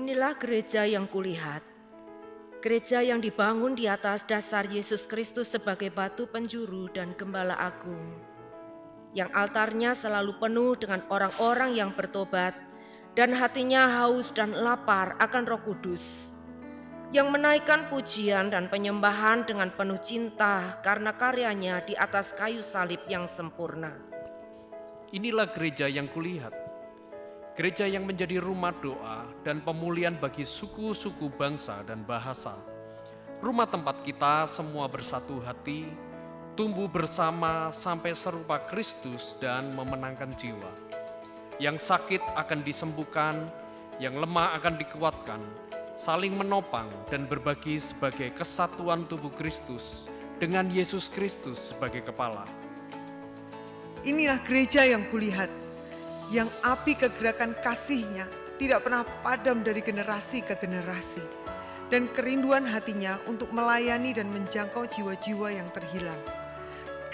Inilah gereja yang kulihat, gereja yang dibangun di atas dasar Yesus Kristus sebagai batu penjuru dan gembala agung, yang altarnya selalu penuh dengan orang-orang yang bertobat dan hatinya haus dan lapar akan Roh Kudus, yang menaikkan pujian dan penyembahan dengan penuh cinta karena karyanya di atas kayu salib yang sempurna. Inilah gereja yang kulihat, gereja yang menjadi rumah doa dan pemulihan bagi suku-suku bangsa dan bahasa. Rumah tempat kita semua bersatu hati, tumbuh bersama sampai serupa Kristus dan memenangkan jiwa. Yang sakit akan disembuhkan, yang lemah akan dikuatkan, saling menopang dan berbagi sebagai kesatuan tubuh Kristus dengan Yesus Kristus sebagai kepala. Inilah gereja yang kulihat, yang api kegerakan kasih-Nya tidak pernah padam dari generasi ke generasi, dan kerinduan hatinya untuk melayani dan menjangkau jiwa-jiwa yang terhilang.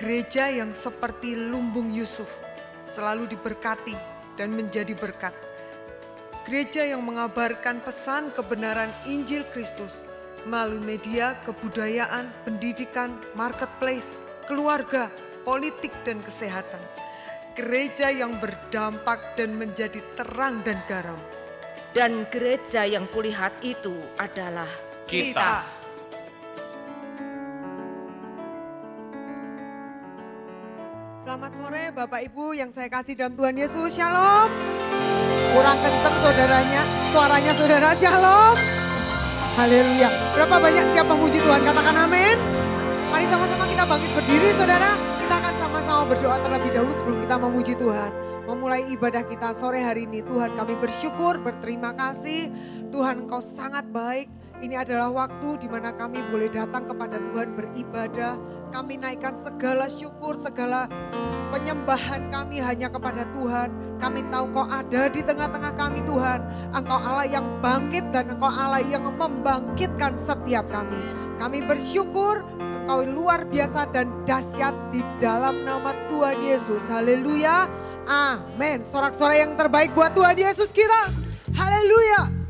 Gereja yang seperti lumbung Yusuf, selalu diberkati dan menjadi berkat. Gereja yang mengabarkan pesan kebenaran Injil Kristus melalui media, kebudayaan, pendidikan, marketplace, keluarga, politik dan kesehatan. Gereja yang berdampak dan menjadi terang dan garam. Dan gereja yang kulihat itu adalah Kita. Selamat sore Bapak Ibu yang saya kasih dalam Tuhan Yesus, Shalom. Kurang kenceng suaranya saudara, Shalom. Haleluya. Berapa banyak siap memuji Tuhan, katakan amin. Mari sama-sama kita bangkit berdiri saudara. Kita akan sama-sama berdoa terlebih dahulu sebelum kita memuji Tuhan. Memulai ibadah kita sore hari ini, Tuhan kami bersyukur, berterima kasih. Tuhan Engkau sangat baik. Ini adalah waktu di mana kami boleh datang kepada Tuhan beribadah. Kami naikkan segala syukur, segala penyembahan kami hanya kepada Tuhan. Kami tahu Engkau ada di tengah-tengah kami Tuhan. Engkau Allah yang bangkit dan Engkau Allah yang membangkitkan setiap kami. Kami bersyukur Engkau luar biasa dan dahsyat di dalam nama Tuhan Yesus. Haleluya. Amin. Sorak-sorai yang terbaik buat Tuhan Yesus kita. Haleluya.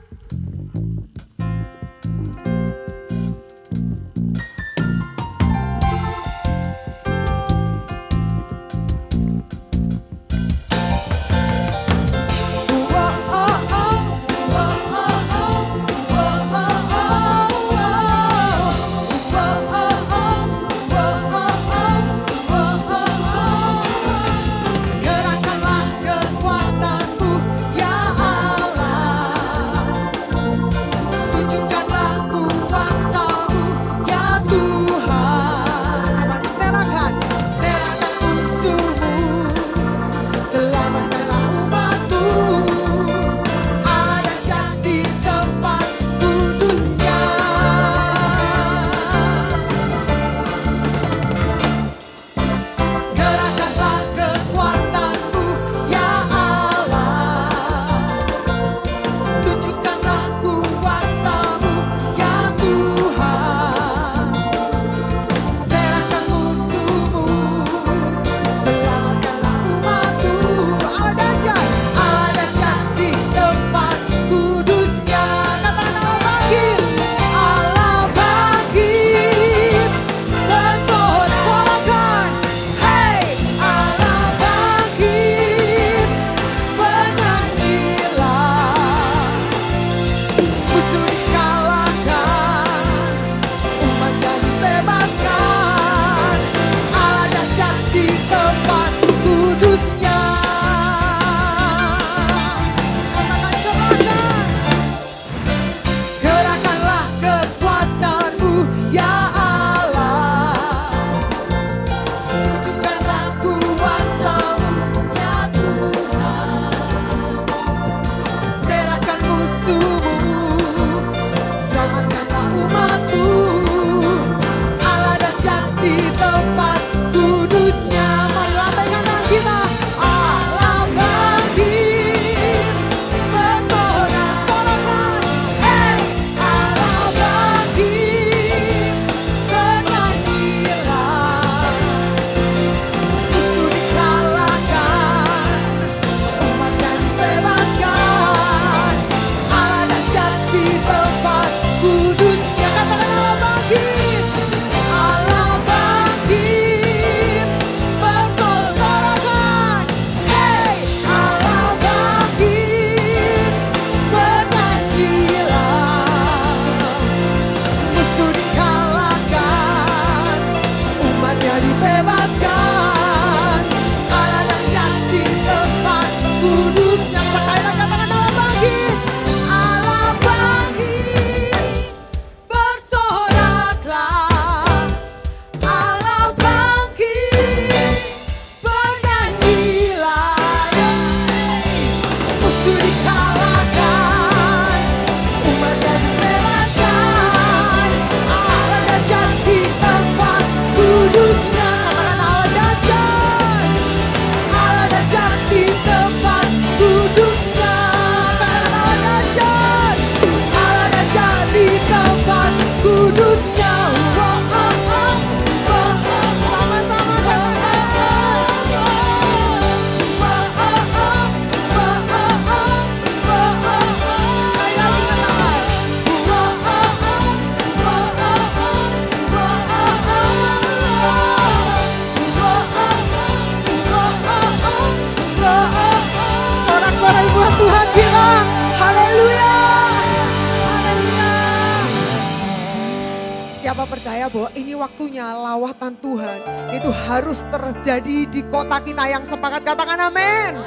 Siapa percaya bahwa ini waktunya lawatan Tuhan itu harus terjadi di kota kita yang sepakat, katakan amin.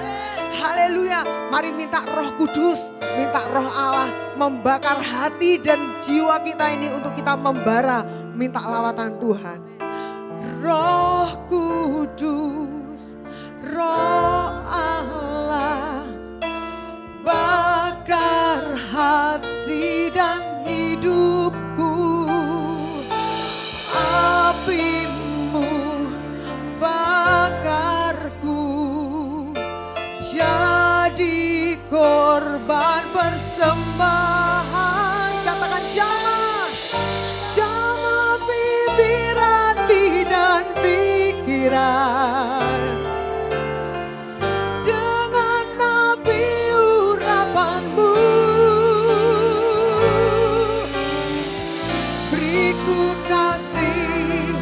Haleluya. Mari minta Roh Kudus, minta Roh Allah membakar hati dan jiwa kita ini untuk kita membara, minta lawatan Tuhan. Roh Kudus, Roh Allah, bakar hati dan hidupku. Apimu bakarku, jadi korban persembahan. Katakan jamah, jamah bibir, hati dan pikiran. Dengan nabi urapanmu, beriku kasih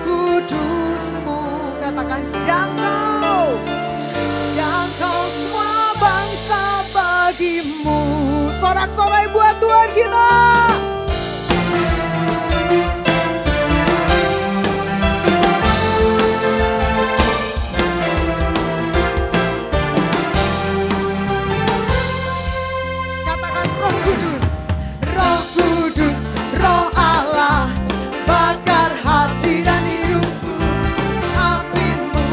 kudusmu. Katakan jangkau, jangkau semua bangsa bagimu. Sorak-sorai buat Tuhan kita. Katakan Roh Kudus, Roh Kudus, Roh Allah, bakar hati dan hidupku. Apimu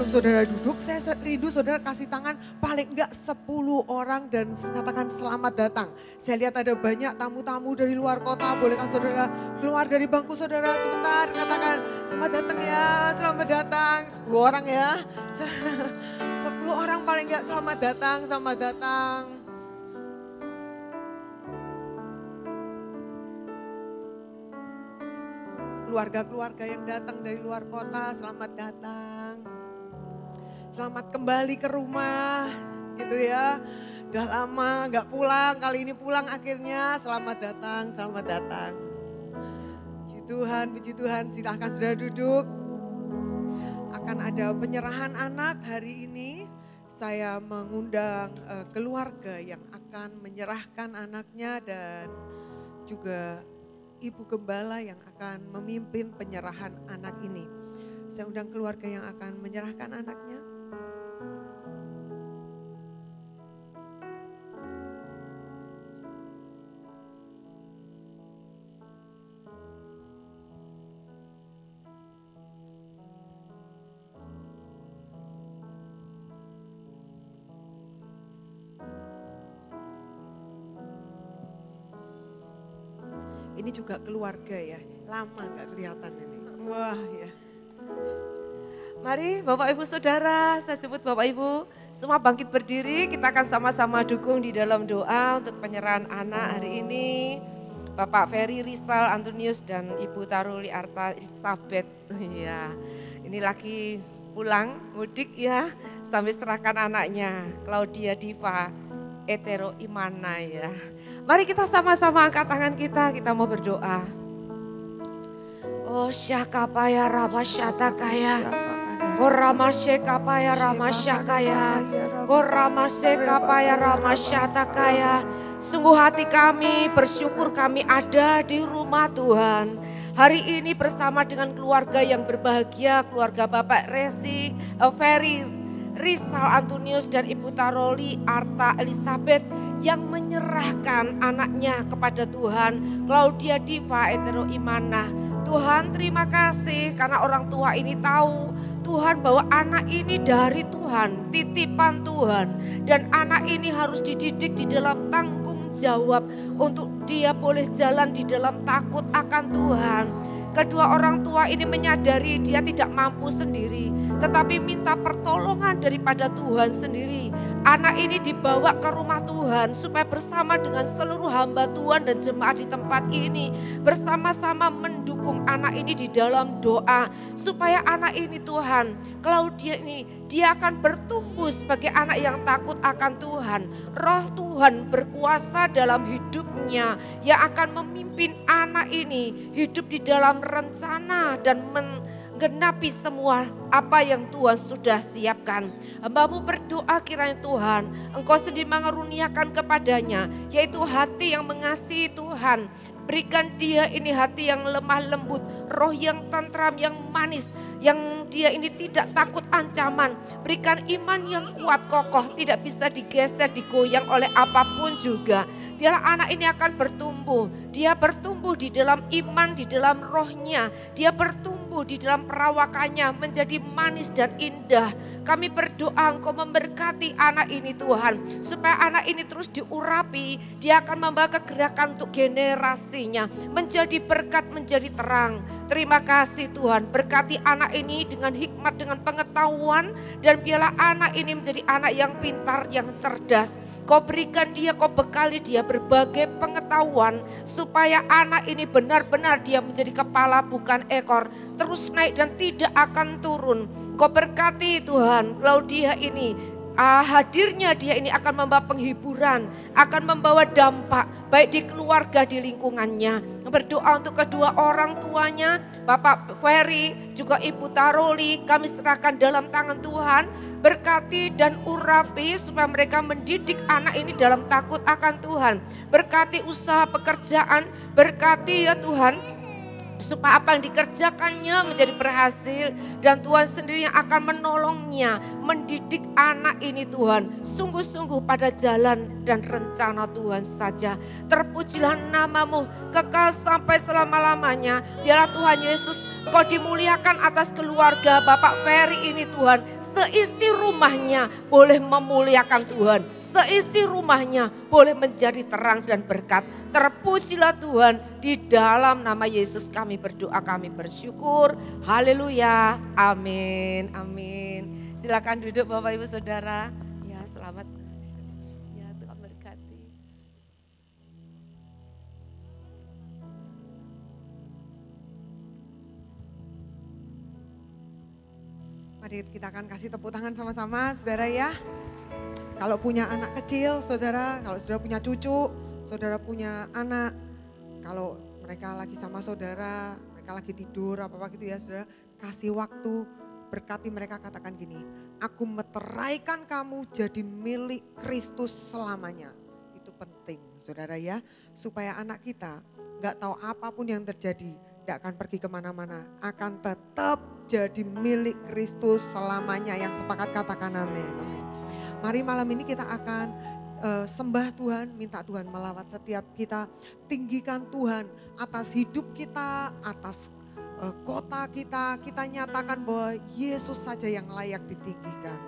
sebelum saudara duduk, saya rindu saudara kasih tangan paling enggak 10 orang dan katakan selamat datang. Saya lihat ada banyak tamu-tamu dari luar kota, bolehkan saudara keluar dari bangku saudara sebentar, katakan selamat datang ya, selamat datang. 10 orang ya, 10 orang paling enggak selamat datang, selamat datang. Keluarga-keluarga yang datang dari luar kota, selamat datang. Selamat kembali ke rumah, gitu ya. Udah lama nggak pulang, kali ini pulang akhirnya. Selamat datang, selamat datang. Puji Tuhan, silahkan saudara duduk. Akan ada penyerahan anak hari ini. Saya mengundang keluarga yang akan menyerahkan anaknya dan juga Ibu Gembala yang akan memimpin penyerahan anak ini. Saya undang keluarga yang akan menyerahkan anaknya. Ini juga keluarga ya, lama gak kelihatan ini. Wah ya. Mari Bapak Ibu Saudara, saya jemput Bapak Ibu semua bangkit berdiri. Kita akan sama-sama dukung di dalam doa untuk penyerahan anak hari ini. Bapak Ferry Rizal Antonius dan Ibu Taruli Arta Elizabeth. Ya, ini lagi pulang mudik ya, sambil serahkan anaknya Claudia Diva Etero Imana ya. Mari kita sama-sama angkat tangan kita mau berdoa. Oh syakapaya ramasyatakaya, oh ramasyakapaya ramasyakaya, oh ramasyakapaya ramasyatakaya. Sungguh hati kami bersyukur kami ada di rumah Tuhan. Hari ini bersama dengan keluarga yang berbahagia, keluarga Bapak Ferry Rizal Antonius dan Ibu Taroli Arta Elizabeth yang menyerahkan anaknya kepada Tuhan, Claudia Diva Etero Imana. Tuhan terima kasih karena orang tua ini tahu Tuhan bahwa anak ini dari Tuhan, titipan Tuhan. Dan anak ini harus dididik di dalam tanggung jawab untuk dia boleh jalan di dalam takut akan Tuhan. Kedua orang tua ini menyadari dia tidak mampu sendiri, tetapi minta pertolongan daripada Tuhan sendiri. Anak ini dibawa ke rumah Tuhan supaya bersama dengan seluruh hamba Tuhan dan jemaat di tempat ini bersama-sama mendukung anak ini di dalam doa supaya anak ini Tuhan, Claudia ini dia akan bertumbuh sebagai anak yang takut akan Tuhan. Roh Tuhan berkuasa dalam hidupnya yang akan memimpin anak ini hidup di dalam rencana dan menggenapi semua apa yang Tuhan sudah siapkan. Hamba-Mu berdoa kiranya Tuhan, Engkau sendiri mengaruniakan kepadanya, yaitu hati yang mengasihi Tuhan. Berikan dia ini hati yang lemah lembut, roh yang tentram, yang manis, yang dia ini tidak takut ancaman. Berikan iman yang kuat kokoh, tidak bisa digeser, digoyang oleh apapun juga. Biarlah anak ini akan bertumbuh. Dia bertumbuh di dalam iman, di dalam rohnya. Dia bertumbuh di dalam perawakannya menjadi manis dan indah. Kami berdoa Engkau memberkati anak ini Tuhan. Supaya anak ini terus diurapi. Dia akan membawa kegerakan untuk generasinya. Menjadi berkat, menjadi terang. Terima kasih Tuhan. Berkati anak ini dengan hikmat, dengan pengetahuan. Dan biarlah anak ini menjadi anak yang pintar, yang cerdas. Kau berikan dia, kau bekali dia berbagai pengetahuan supaya anak ini benar-benar dia menjadi kepala bukan ekor, terus naik dan tidak akan turun. Kau berkati Tuhan Claudia ini, hadirnya dia ini akan membawa penghiburan, akan membawa dampak baik di keluarga, di lingkungannya. Berdoa untuk kedua orang tuanya, Bapak Ferry juga Ibu Taroli, kami serahkan dalam tangan Tuhan. Berkati dan urapi supaya mereka mendidik anak ini dalam takut akan Tuhan. Berkati usaha pekerjaan, berkati ya Tuhan, supaya apa yang dikerjakannya menjadi berhasil. Dan Tuhan sendiri yang akan menolongnya mendidik anak ini Tuhan sungguh-sungguh pada jalan dan rencana Tuhan saja. Terpujilah nama-Mu kekal sampai selama-lamanya. Biarlah Tuhan Yesus Kau dimuliakan atas keluarga Bapak Ferry ini Tuhan. Seisi rumahnya boleh memuliakan Tuhan. Seisi rumahnya boleh menjadi terang dan berkat. Terpujilah Tuhan, di dalam nama Yesus kami berdoa, kami bersyukur. Haleluya, amin, amin. Silakan duduk Bapak Ibu Saudara. Ya, selamat. Ya, Tuhan berkati. Mari kita akan kasih tepuk tangan sama-sama saudara ya. Kalau punya anak kecil saudara, kalau saudara punya cucu, saudara punya anak, kalau mereka lagi sama saudara, mereka lagi tidur apa-apa gitu ya saudara, kasih waktu, berkati mereka, katakan gini, aku meteraikan kamu jadi milik Kristus selamanya. Itu penting saudara ya, supaya anak kita gak tahu apapun yang terjadi, gak akan pergi kemana-mana, akan tetap jadi milik Kristus selamanya. Yang sepakat katakan amin. Mari malam ini kita akan sembah Tuhan, minta Tuhan melawat setiap kita, tinggikan Tuhan atas hidup kita, atas kota kita, kita nyatakan bahwa Yesus saja yang layak ditinggikan.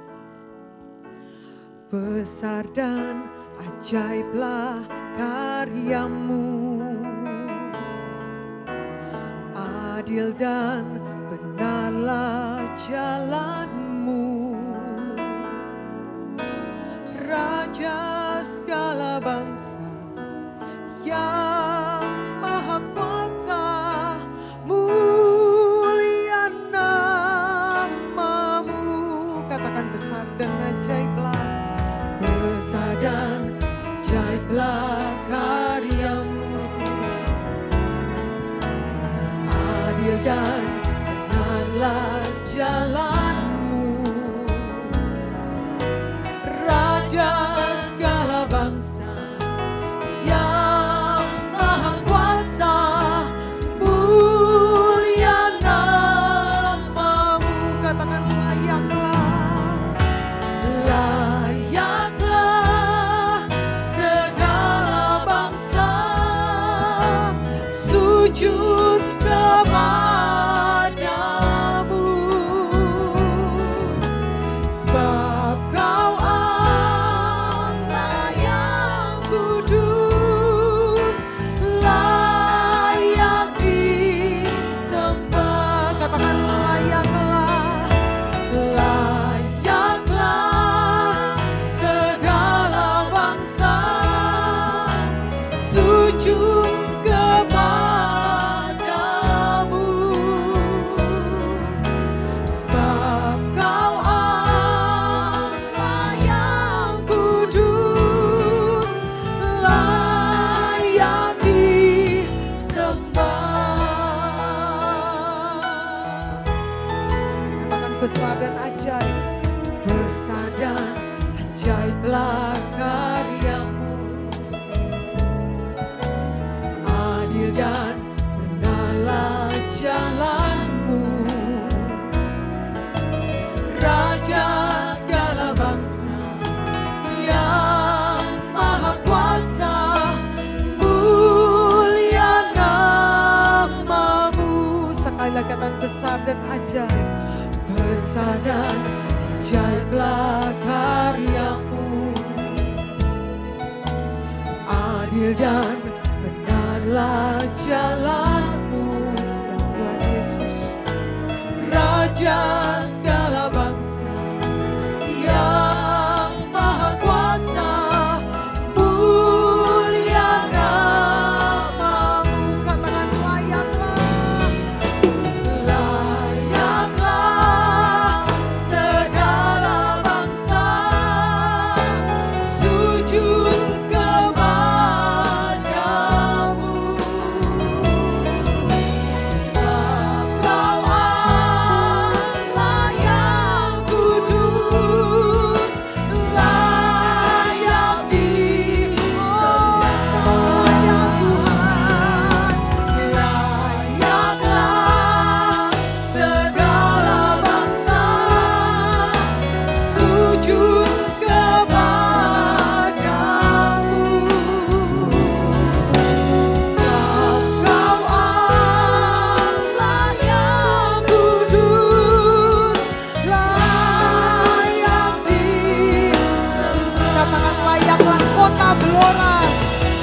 Besar dan ajaiblah karyamu, adil dan benarlah jalanmu, Raja segala bangsa yang maha kuasa, mulia namamu. Katakan besar dan ajaiblah, besar dan ajaiblah karyamu, adil dan benarlah jalanmu, Raja segala bangsa yang maha kuasa, mulia namamu. Katakan layaklah segala bangsa sujud kepadamu, sebab Kau Allah yang kudus, layak disembah. Katakan layaklah segala bangsa sujud kepadamu, sebab Kau Allah yang kudus, layak disembah. Katakan besar dan ajaib, besar dan ajaiblah karyamu, adil dan benarlah jalanmu, Raja segala bangsa yang maha kuasa, mulia namamu. Sekali lagi katakan besar dan ajaib, besar dan ajaiblah karyamu, adil dan benarlah jalanmu. Ya Tuhan Yesus, Raja segala bangsa yang maha kuasa, mulia namamu. Katakan layaklah segala bangsa sujud kepadamu, sebab Kau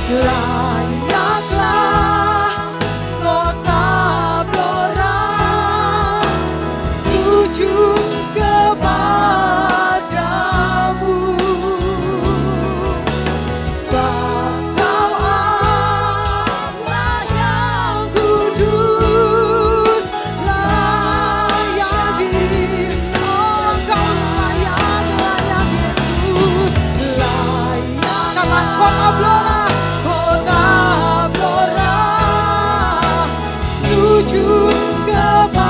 layaklah kota Blora, sujud kepadamu. Sebab Kau Allah yang kudus, layak Engkau layak Yesus, layak. Kata kota Blora, sujud kepadamu.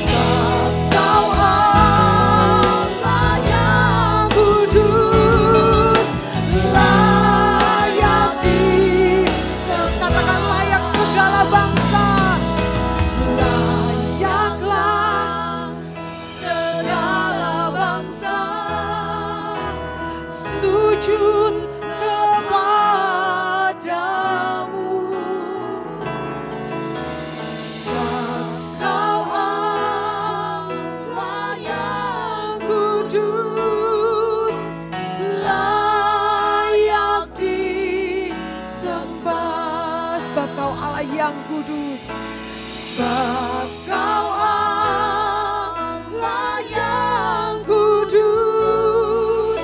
Sebab Kau Allah yang kudus, layak katakan layak segala bangsa, layaklah segala bangsa sujud kepadamu. Sebab Kau Allah yang kudus, layak disembah. Sebab Kau Allah yang kudus, sebab Kau Allah yang kudus,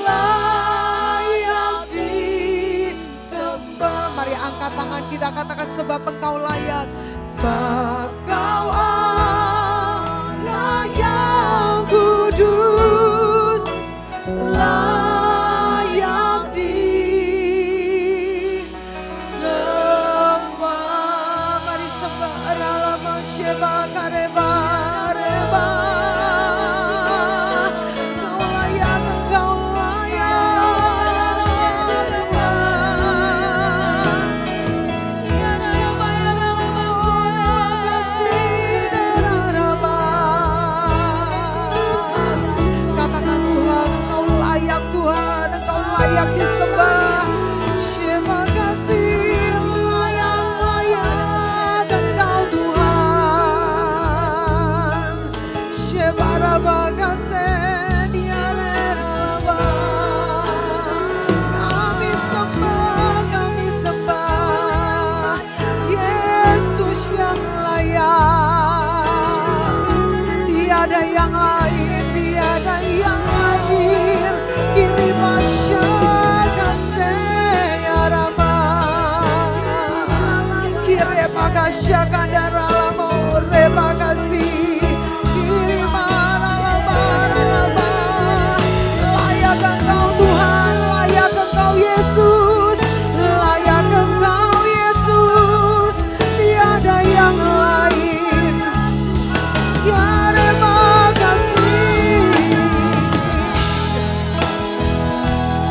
layak disembah. Mari angkat tangan kita, katakan sebab Engkau layak. Sebab Kau Allah yang kudus, layak disembah. Mari sembah dalam Sheba Kareba Reba. Engkau layak, Engkau layak. Ya Sheba ya Rama, terima kasih Rama. Katakan Tuhan, Engkau layak Tuhan, Engkau layak disembah. Terima kasih, layak Engkau Tuhan. Shebaraba kasen ya Rama. Kami sembah Yesus yang layak. Tiada yang lain, tiada yang lain. Kirim kasih ya Rama. Kirim kasih kandara lama reba kasih. Kirim lama. Layak Engkau Tuhan, layak Engkau Yesus, layak Engkau Yesus. Tiada yang lain. Ya terima kasih.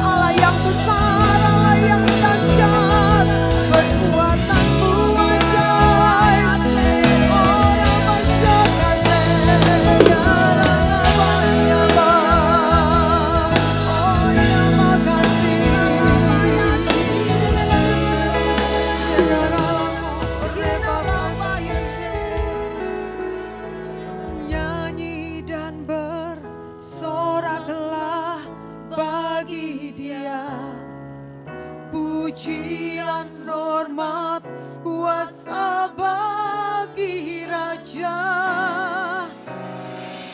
Allah yang besar, Allah yang dahsyat, perbuatanmu ajaib. Orang masyarakat ya Rama. Oh terima kasih. Nyanyi dan bersoraklah bagi Dia, pujian, hormat, kuasa bagi Raja.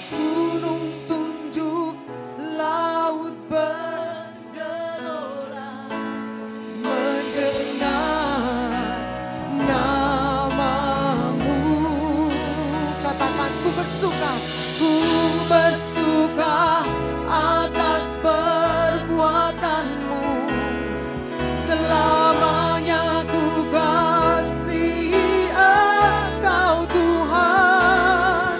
Gunung tunduk, laut bergelora, mendengar namamu. Katakan ku bersuka atas perbuatanmu. Selamanya ku kasihi Engkau Tuhan.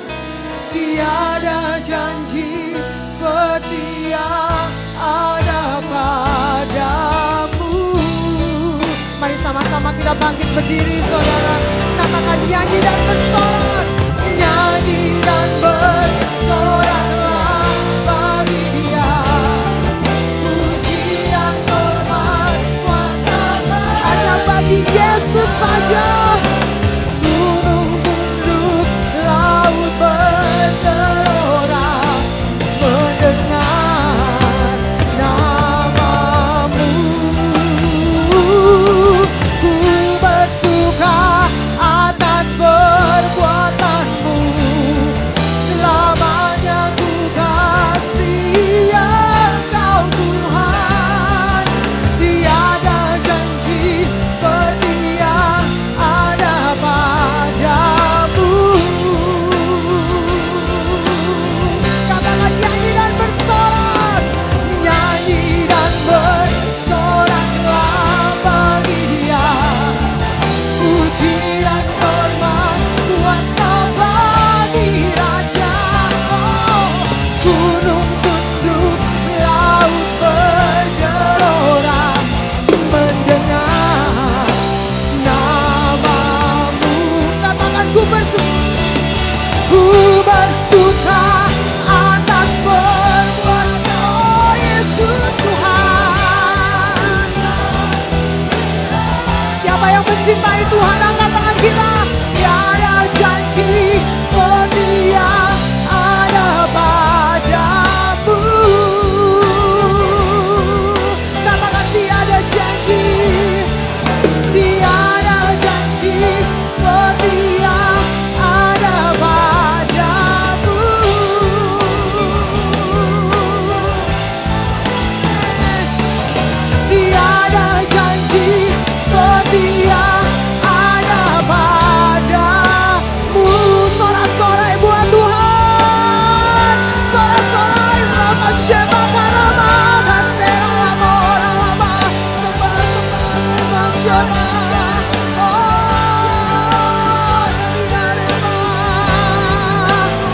Tiada janji seperti yang ada padamu. Mari sama-sama kita bangkit berdiri saudara. Katakan nyanyi dan bersorak. Nyanyi dan bersoraklah bagi Dia, pujian, hormat, kuasa hanya bagi Yesus saja. Gunung tunduk, laut bergelora, mendengar mencintai Tuhan, angkat tangan kita. Tiada janji seperti yang ada padamu. Katakan tiada janji, tiada janji seperti yang ada padamu. Tiada janji seperti yang ada padamu. Sorak-sorai buat Tuhan, sorak-sorai Rama Shema Karama Kasera Lama Lama Sembah-sembah Shema.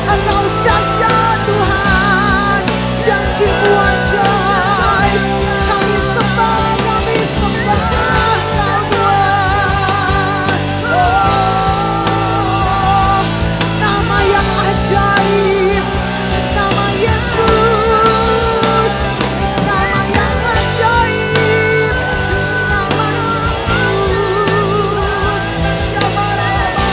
Engkau dahsyat Tuhan, janji-Mu ajaib. Kami sembah Kau Tuhan. Nama yang ajaib, nama Yesus. Nama yang ajaib, nama Yesus. Syabalala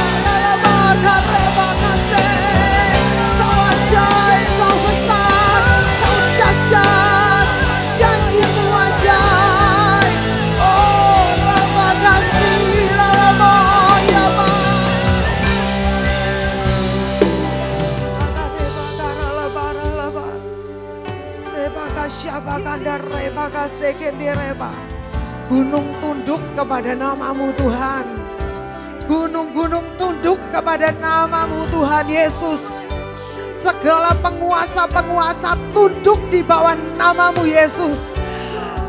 kareba kasih. Kau ajaib, Kau besar, Kau dahsyat, janji-Mu ajaib. Oh, Rama kasih, Rama ya Gunung tunduk kepada nama-Mu Tuhan. Gunung-gunung tunduk kepada nama-Mu Tuhan Yesus. Segala penguasa-penguasa tunduk di bawah nama-Mu Yesus.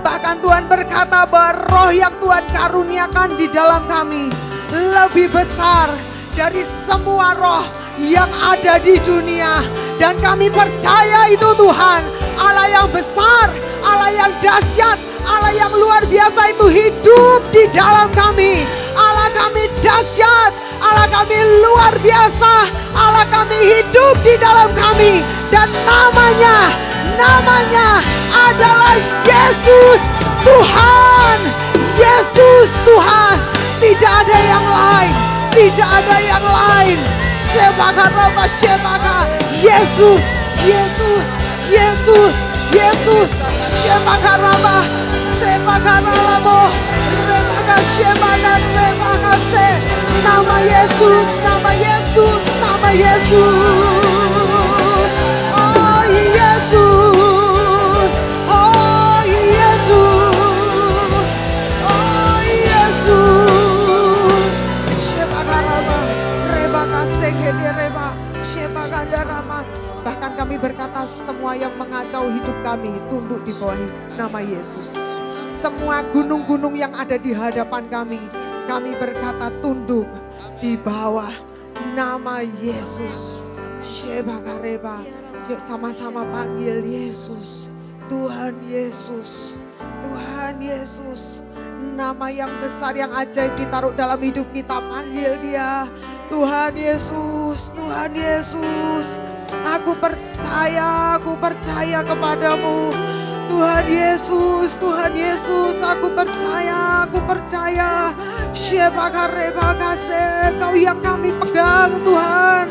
Bahkan Tuhan berkata bahwa roh yang Tuhan karuniakan di dalam kami lebih besar dari semua roh yang ada di dunia. Dan kami percaya itu Tuhan, Allah yang besar, Allah yang dahsyat, Allah yang luar biasa itu hidup di dalam kami. Allah kami dahsyat, Allah kami luar biasa, Allah kami hidup di dalam kami. Dan namanya adalah Yesus Tuhan. Yesus Tuhan, tidak ada yang lain, tidak ada yang lain. Sebaka Rama Sebaka Yesus, Yesus, Yesus, Yesus. Sebaka Rama Sebaka Rama Rebaka Sebaka Rebaka Se. Nama Yesus, nama Yesus, nama Yesus. Oh Yesus, oh Yesus, oh Yesus. Sebaka Rama Rebaka Sekedi Reba Sebaka Darama. Bahkan kami berkata semua yang mengacau hidup kami tunduk di bawah nama Yesus. Semua gunung-gunung yang ada di hadapan kami berkata tunduk di bawah nama Yesus. Sebaka Reba. Yuk sama-sama panggil Yesus. Tuhan Yesus, Tuhan Yesus. Nama yang besar yang ajaib ditaruh dalam hidup kita, panggil Dia. Tuhan Yesus, Tuhan Yesus. Aku percaya kepadamu. Tuhan Yesus, Tuhan Yesus, aku percaya. Sebaka Rebaka Se. Engkau yang kami pegang Tuhan,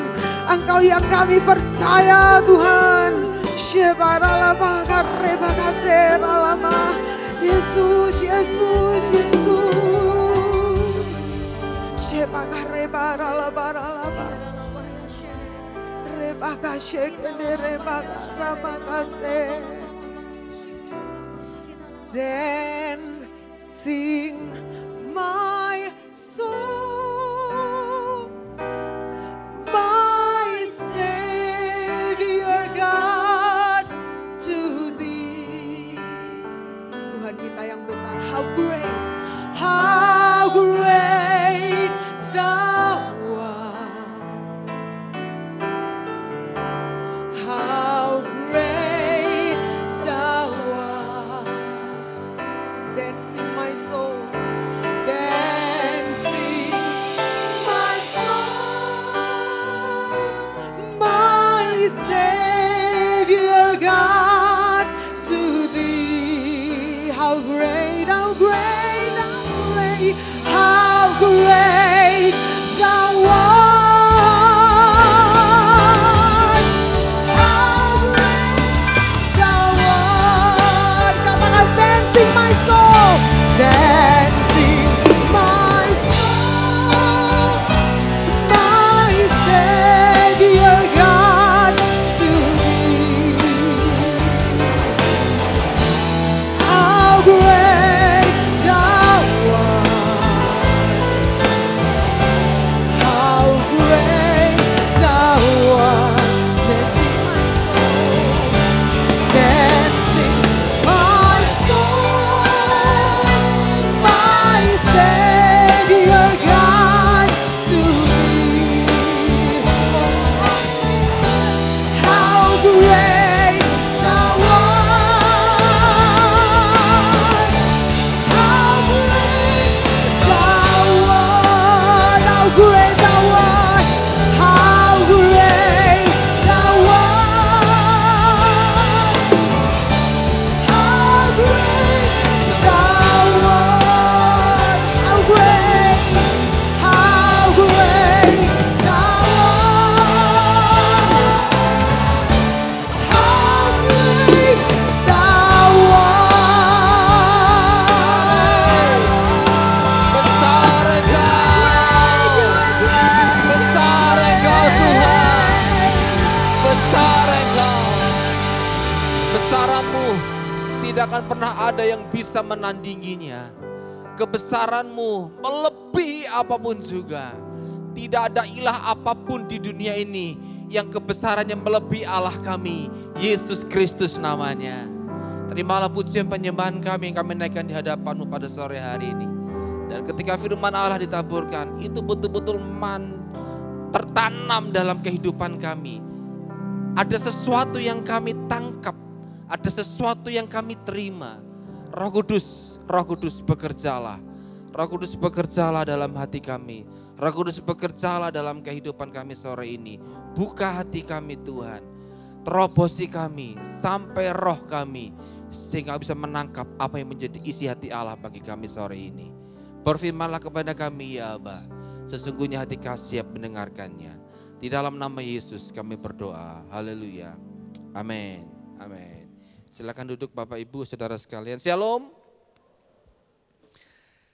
Engkau yang kami percaya Tuhan. Sebaka Rebaka Se Ralama. Yesus, Yesus, Yesus. Sebaka Rebaka Ralaba. Rebaka Shekene Rebaka Ramaka Se. Then sing my soul, my Savior God, to Thee. Tuhan kita yang besar, how great Thou art, how great Thou art. Then sing my soul, kebesaran-Mu tidak akan pernah ada yang bisa menandinginya. Kebesaran-Mu melebihi apapun juga. Tidak ada ilah apapun di dunia ini yang kebesarannya melebihi Allah kami, Yesus Kristus namanya. Terimalah pujian penyembahan kami yang kami naikkan di hadapan-Mu pada sore hari ini. Dan ketika firman Allah ditaburkan, itu betul-betul tertanam dalam kehidupan kami. Ada sesuatu yang kami tangkap, ada sesuatu yang kami terima. Roh Kudus bekerjalah. Roh Kudus bekerjalah dalam hati kami. Roh Kudus bekerjalah dalam kehidupan kami sore ini. Buka hati kami Tuhan. Terobosi kami sampai roh kami. Sehingga bisa menangkap apa yang menjadi isi hati Allah bagi kami sore ini. Berfirmanlah kepada kami ya Aba. Sesungguhnya hati kami siap mendengarkannya. Di dalam nama Yesus kami berdoa. Haleluya. Amin. Amin. Silakan duduk Bapak Ibu Saudara sekalian. Shalom.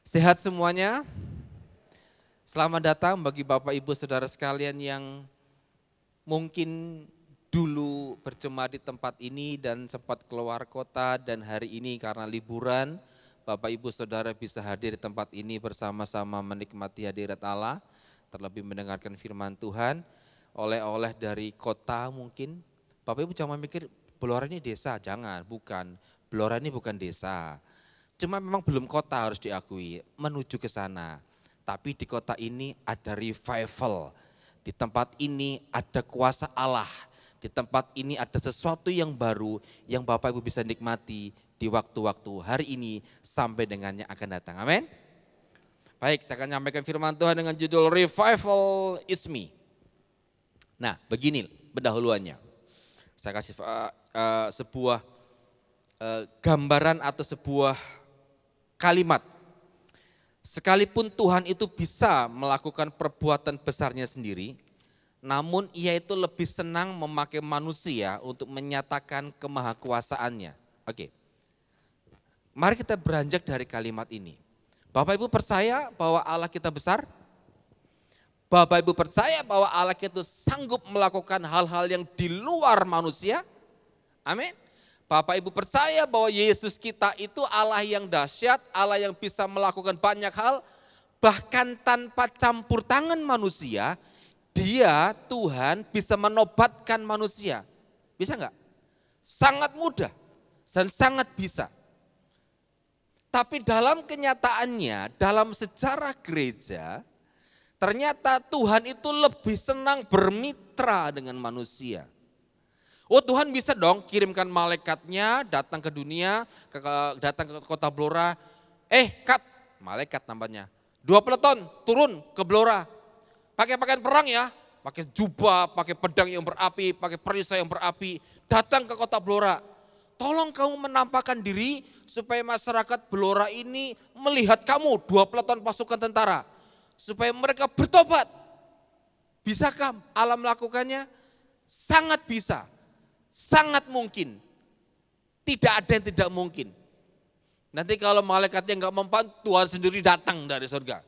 Sehat semuanya. Selamat datang bagi Bapak Ibu Saudara sekalian yang mungkin dulu berjemaat di tempat ini dan sempat keluar kota dan hari ini karena liburan, Bapak Ibu Saudara bisa hadir di tempat ini bersama-sama menikmati hadirat Allah, terlebih mendengarkan firman Tuhan, oleh-oleh dari kota mungkin. Bapak Ibu jangan mikir Blora ini desa, jangan, bukan. Blora ini bukan desa. Cuma memang belum kota harus diakui, menuju ke sana. Tapi di kota ini ada revival, di tempat ini ada kuasa Allah, di tempat ini ada sesuatu yang baru yang Bapak Ibu bisa nikmati di waktu-waktu hari ini sampai dengannya akan datang. Amin. Baik, saya akan menyampaikan firman Tuhan dengan judul Revival is Me. Nah, begini pendahuluannya. Saya kasih sebuah gambaran atau sebuah kalimat. Sekalipun Tuhan itu bisa melakukan perbuatan besarnya sendiri, namun ia itu lebih senang memakai manusia untuk menyatakan kemahakuasaannya. Oke. Mari kita beranjak dari kalimat ini. Bapak Ibu percaya bahwa Allah kita besar? Bapak Ibu percaya bahwa Allah kita sanggup melakukan hal-hal yang di luar manusia? Amin. Bapak Ibu percaya bahwa Yesus kita itu Allah yang dahsyat, Allah yang bisa melakukan banyak hal, bahkan tanpa campur tangan manusia, Dia Tuhan bisa menobatkan manusia. Bisa enggak? Sangat mudah dan sangat bisa. Tapi dalam kenyataannya, dalam sejarah gereja, ternyata Tuhan itu lebih senang bermitra dengan manusia. Oh Tuhan bisa dong kirimkan malaikatnya datang ke dunia, datang ke kota Blora. Malaikat namanya. 2 peleton turun ke Blora. Pakai pakaian perang ya, pakai jubah, pakai pedang yang berapi, pakai perisai yang berapi. Datang ke kota Blora. Tolong kamu menampakkan diri supaya masyarakat Blora ini melihat kamu 2 peleton pasukan tentara. Supaya mereka bertobat. Bisakah Allah melakukannya? Sangat bisa. Sangat mungkin. Tidak ada yang tidak mungkin. Nanti kalau malaikatnya enggak mempan, Tuhan sendiri datang dari surga.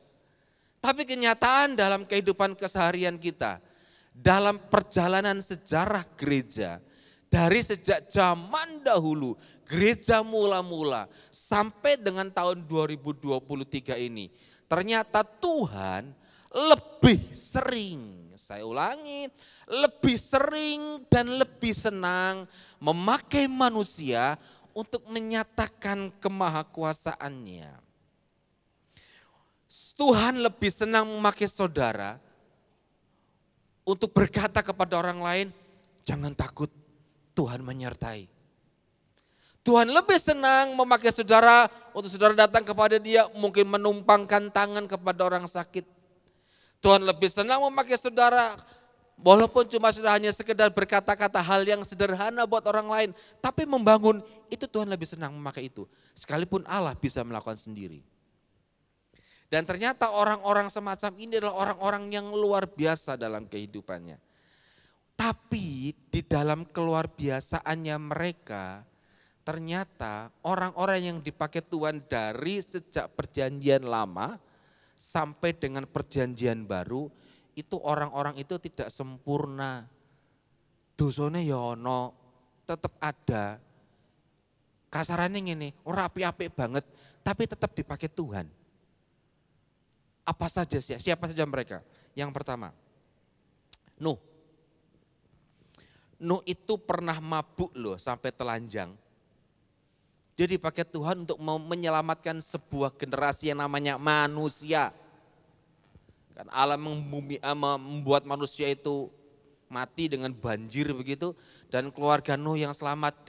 Tapi kenyataan dalam kehidupan keseharian kita, dalam perjalanan sejarah gereja, dari sejak zaman dahulu, gereja mula-mula sampai dengan tahun 2023 ini, ternyata Tuhan lebih sering, saya ulangi, lebih sering dan lebih senang memakai manusia untuk menyatakan kemahakuasaannya. Tuhan lebih senang memakai saudara untuk berkata kepada orang lain, jangan takut, Tuhan menyertai. Tuhan lebih senang memakai saudara untuk saudara datang kepada dia, mungkin menumpangkan tangan kepada orang sakit. Tuhan lebih senang memakai saudara, walaupun cuma sudah hanya sekedar berkata-kata hal yang sederhana buat orang lain, tapi membangun, itu Tuhan lebih senang memakai itu. Sekalipun Allah bisa melakukan sendiri. Dan ternyata orang-orang semacam ini adalah orang-orang yang luar biasa dalam kehidupannya. Tapi di dalam keluar biasaannya mereka, ternyata orang-orang yang dipakai Tuhan dari sejak perjanjian lama sampai dengan perjanjian baru, itu orang-orang itu tidak sempurna. Dosanya ya ono, tetap ada. Kasarannya ngene, ora apik-apik banget, tapi tetap dipakai Tuhan. Apa saja sih? Siapa saja mereka? Yang pertama, Nuh. Nuh itu pernah mabuk loh sampai telanjang. Jadi pakai Tuhan untuk menyelamatkan sebuah generasi yang namanya manusia. Kan Allah membuat manusia itu mati dengan banjir begitu, dan keluarga Nuh yang selamat,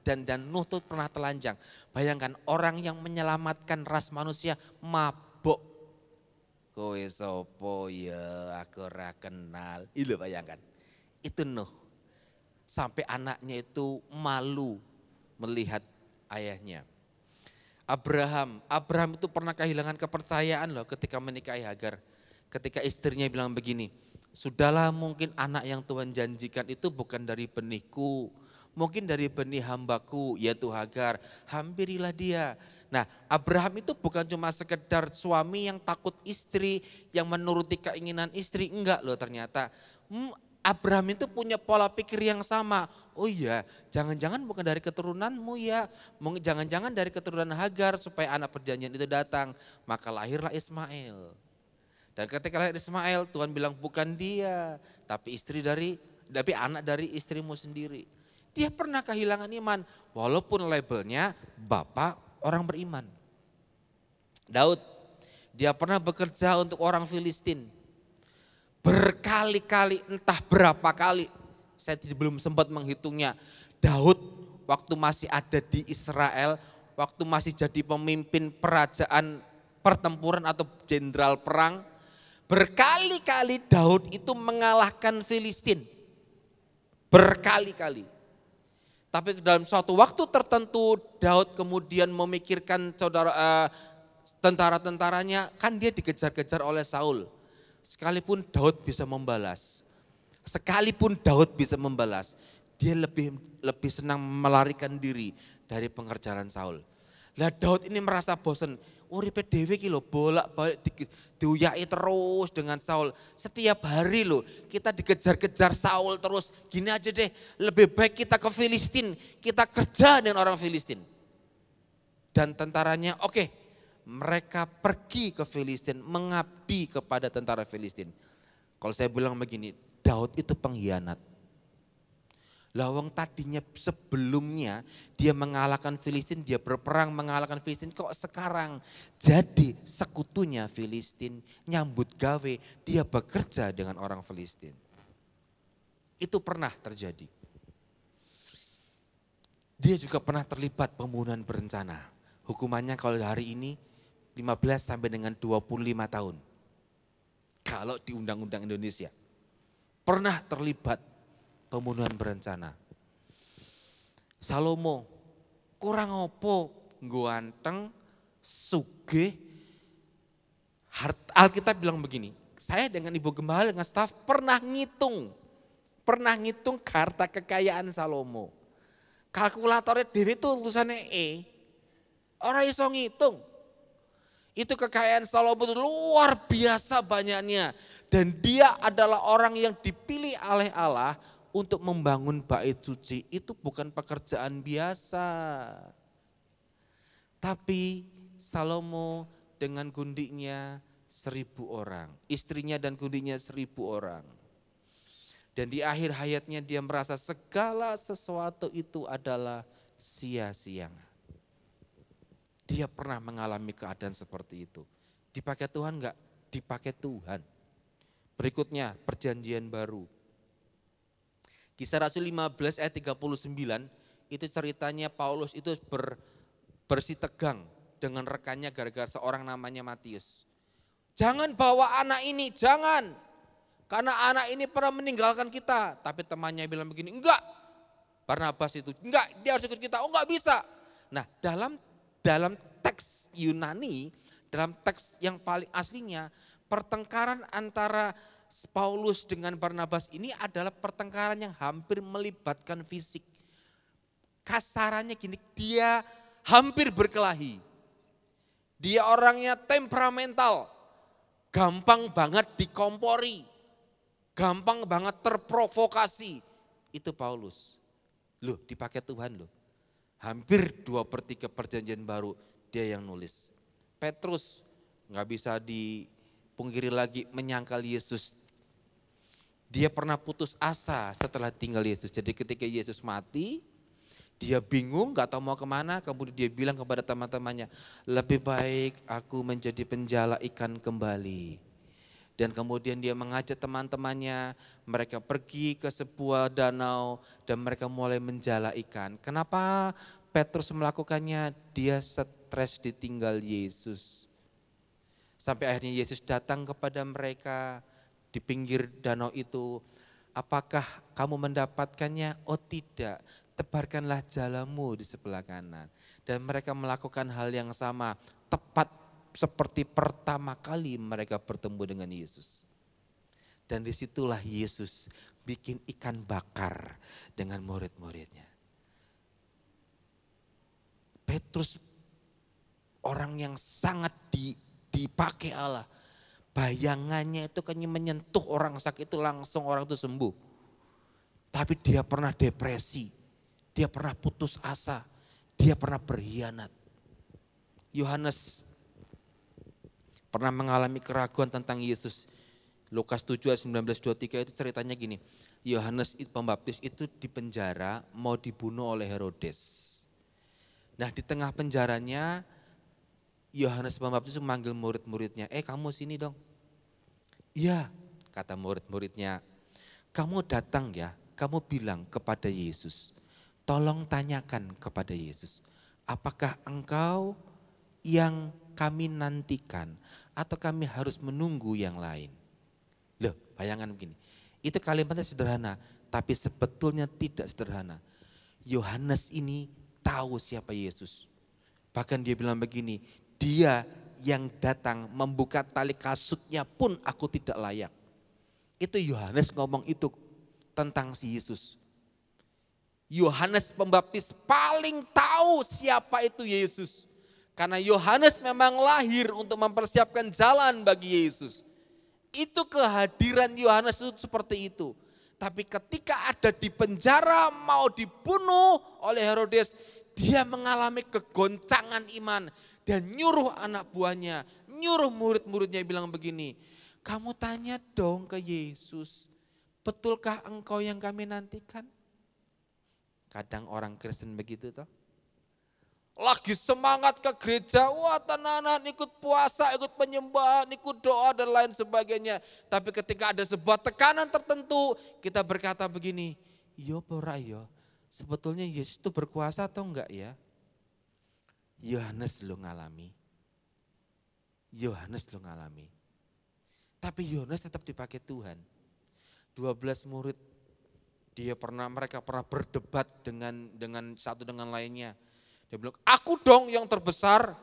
dan Nuh tuh pernah telanjang. Bayangkan orang yang menyelamatkan ras manusia mabuk. Kowe sopo ya, aku ora kenal. Itu bayangkan. Itu Nuh. Sampai anaknya itu malu melihat ayahnya. Abraham itu pernah kehilangan kepercayaan loh ketika menikahi Hagar. Ketika istrinya bilang begini, sudahlah mungkin anak yang Tuhan janjikan itu bukan dari benihku, mungkin dari benih hambaku yaitu Hagar, hampirilah dia. Nah, Abraham itu bukan cuma sekedar suami yang takut istri, yang menuruti keinginan istri, enggak loh ternyata. Abraham itu punya pola pikir yang sama. Oh iya, jangan-jangan bukan dari keturunanmu ya, jangan-jangan dari keturunan Hagar supaya anak perjanjian itu datang. Maka lahirlah Ismail. Dan ketika lahir Ismail, Tuhan bilang bukan dia, tapi anak dari istrimu sendiri. Dia pernah kehilangan iman, walaupun labelnya bapak orang beriman. Daud, dia pernah bekerja untuk orang Filistin. Berkali-kali, entah berapa kali, saya belum sempat menghitungnya. Daud waktu masih ada di Israel, waktu masih jadi pemimpin kerajaan pertempuran atau jenderal perang, berkali-kali Daud itu mengalahkan Filistin. Berkali-kali. Tapi dalam suatu waktu tertentu Daud kemudian memikirkan tentara-tentaranya, kan dia dikejar-kejar oleh Saul. Sekalipun Daud bisa membalas, dia lebih senang melarikan diri dari pengerjaan Saul. Lah Daud ini merasa bosan, uripe dhewe iki lho bolak-balik diuyaki terus dengan Saul. Setiap hari loh kita dikejar-kejar Saul terus. Gini aja deh, lebih baik kita ke Filistin, kita kerja dengan orang Filistin. Dan tentaranya oke, mereka pergi ke Filistin, mengabdi kepada tentara Filistin. Kalau saya bilang begini, Daud itu pengkhianat. Lawang tadinya sebelumnya dia mengalahkan Filistin, dia berperang mengalahkan Filistin, kok sekarang jadi sekutunya Filistin, nyambut gawe, dia bekerja dengan orang Filistin. Itu pernah terjadi. Dia juga pernah terlibat pembunuhan berencana. Hukumannya kalau hari ini 15 sampai dengan 25 tahun. Kalau di Undang-Undang Indonesia. Pernah terlibat pembunuhan berencana. Salomo, kurang opo, ganteng, sugih. Alkitab bilang begini, saya dengan Ibu Gembala dengan staf pernah ngitung harta kekayaan Salomo. Kalkulatornya dhewe itu tulisannya orang iso ngitung. Itu kekayaan Salomo itu luar biasa banyaknya. Dan dia adalah orang yang dipilih oleh Allah untuk membangun bait suci. Itu bukan pekerjaan biasa. Tapi Salomo dengan gundiknya 1000 orang. Istrinya dan gundiknya 1000 orang. Dan di akhir hayatnya dia merasa segala sesuatu itu adalah sia-sia. Dia pernah mengalami keadaan seperti itu. Dipakai Tuhan enggak? Dipakai Tuhan. Berikutnya perjanjian baru. Kisah Rasul 15 ayat 39 itu ceritanya Paulus itu bersitegang dengan rekannya gara-gara seorang namanya Matius. Jangan bawa anak ini, jangan. Karena anak ini pernah meninggalkan kita. Tapi temannya bilang begini, enggak. Barnabas itu, enggak dia harus ikut kita, oh enggak bisa. Nah dalam teks Yunani, dalam teks yang paling aslinya, pertengkaran antara Paulus dengan Barnabas ini adalah pertengkaran yang hampir melibatkan fisik. Kasarannya gini, dia hampir berkelahi. Dia orangnya temperamental, gampang banget dikompori, gampang banget terprovokasi. Itu Paulus. Loh, dipakai Tuhan loh. Hampir 2/3 perjanjian baru dia yang nulis. Petrus nggak bisa dipungkiri lagi menyangkal Yesus. Dia pernah putus asa setelah tinggal Yesus. Jadi ketika Yesus mati, dia bingung gak tahu mau kemana. Kemudian dia bilang kepada teman-temannya, lebih baik aku menjadi penjala ikan kembali. Dan kemudian dia mengajak teman-temannya, mereka pergi ke sebuah danau dan mereka mulai menjala ikan. Kenapa Petrus melakukannya? Dia stres ditinggal Yesus. Sampai akhirnya Yesus datang kepada mereka di pinggir danau itu. Apakah kamu mendapatkannya? Oh tidak, tebarkanlah jalamu di sebelah kanan. Dan mereka melakukan hal yang sama, tepat seperti pertama kali mereka bertemu dengan Yesus. Dan disitulah Yesus bikin ikan bakar dengan murid-muridnya. Petrus orang yang sangat dipakai Allah. Bayangannya itu kan menyentuh orang sakit itu langsung orang itu sembuh. Tapi dia pernah depresi, dia pernah putus asa, dia pernah berkhianat. Yohanes pernah mengalami keraguan tentang Yesus. Lukas 7 ayat 19-23 itu ceritanya gini. Yohanes Pembaptis itu di penjara mau dibunuh oleh Herodes. Nah di tengah penjaranya Yohanes Pembaptis memanggil murid-muridnya. Kamu sini dong. Iya kata murid-muridnya. Kamu datang ya, kamu bilang kepada Yesus. Tolong tanyakan kepada Yesus. Apakah engkau yang kami nantikan atau kami harus menunggu yang lain? Loh, bayangan begini. Itu kalimatnya sederhana, tapi sebetulnya tidak sederhana. Yohanes ini tahu siapa Yesus. Bahkan dia bilang begini, dia yang datang membuka tali kasutnya pun aku tidak layak. Itu Yohanes ngomong itu tentang si Yesus. Yohanes Pembaptis paling tahu siapa itu Yesus. Karena Yohanes memang lahir untuk mempersiapkan jalan bagi Yesus. Itu kehadiran Yohanes itu seperti itu. Tapi ketika ada di penjara mau dibunuh oleh Herodes, dia mengalami kegoncangan iman. Dan nyuruh anak buahnya, nyuruh murid-muridnya bilang begini, kamu tanya dong ke Yesus, betulkah engkau yang kami nantikan? Kadang orang Kristen begitu toh. Lagi semangat ke gereja, wah tenanan ikut puasa, ikut penyembahan, ikut doa dan lain sebagainya. Tapi ketika ada sebuah tekanan tertentu, kita berkata begini, yo pora yo, sebetulnya Yesus itu berkuasa atau enggak ya? Yohanes lo ngalami. Yohanes lo ngalami. Tapi Yohanes tetap dipakai Tuhan. 12 murid, mereka pernah berdebat dengan satu dengan lainnya. Dia bilang, aku dong yang terbesar.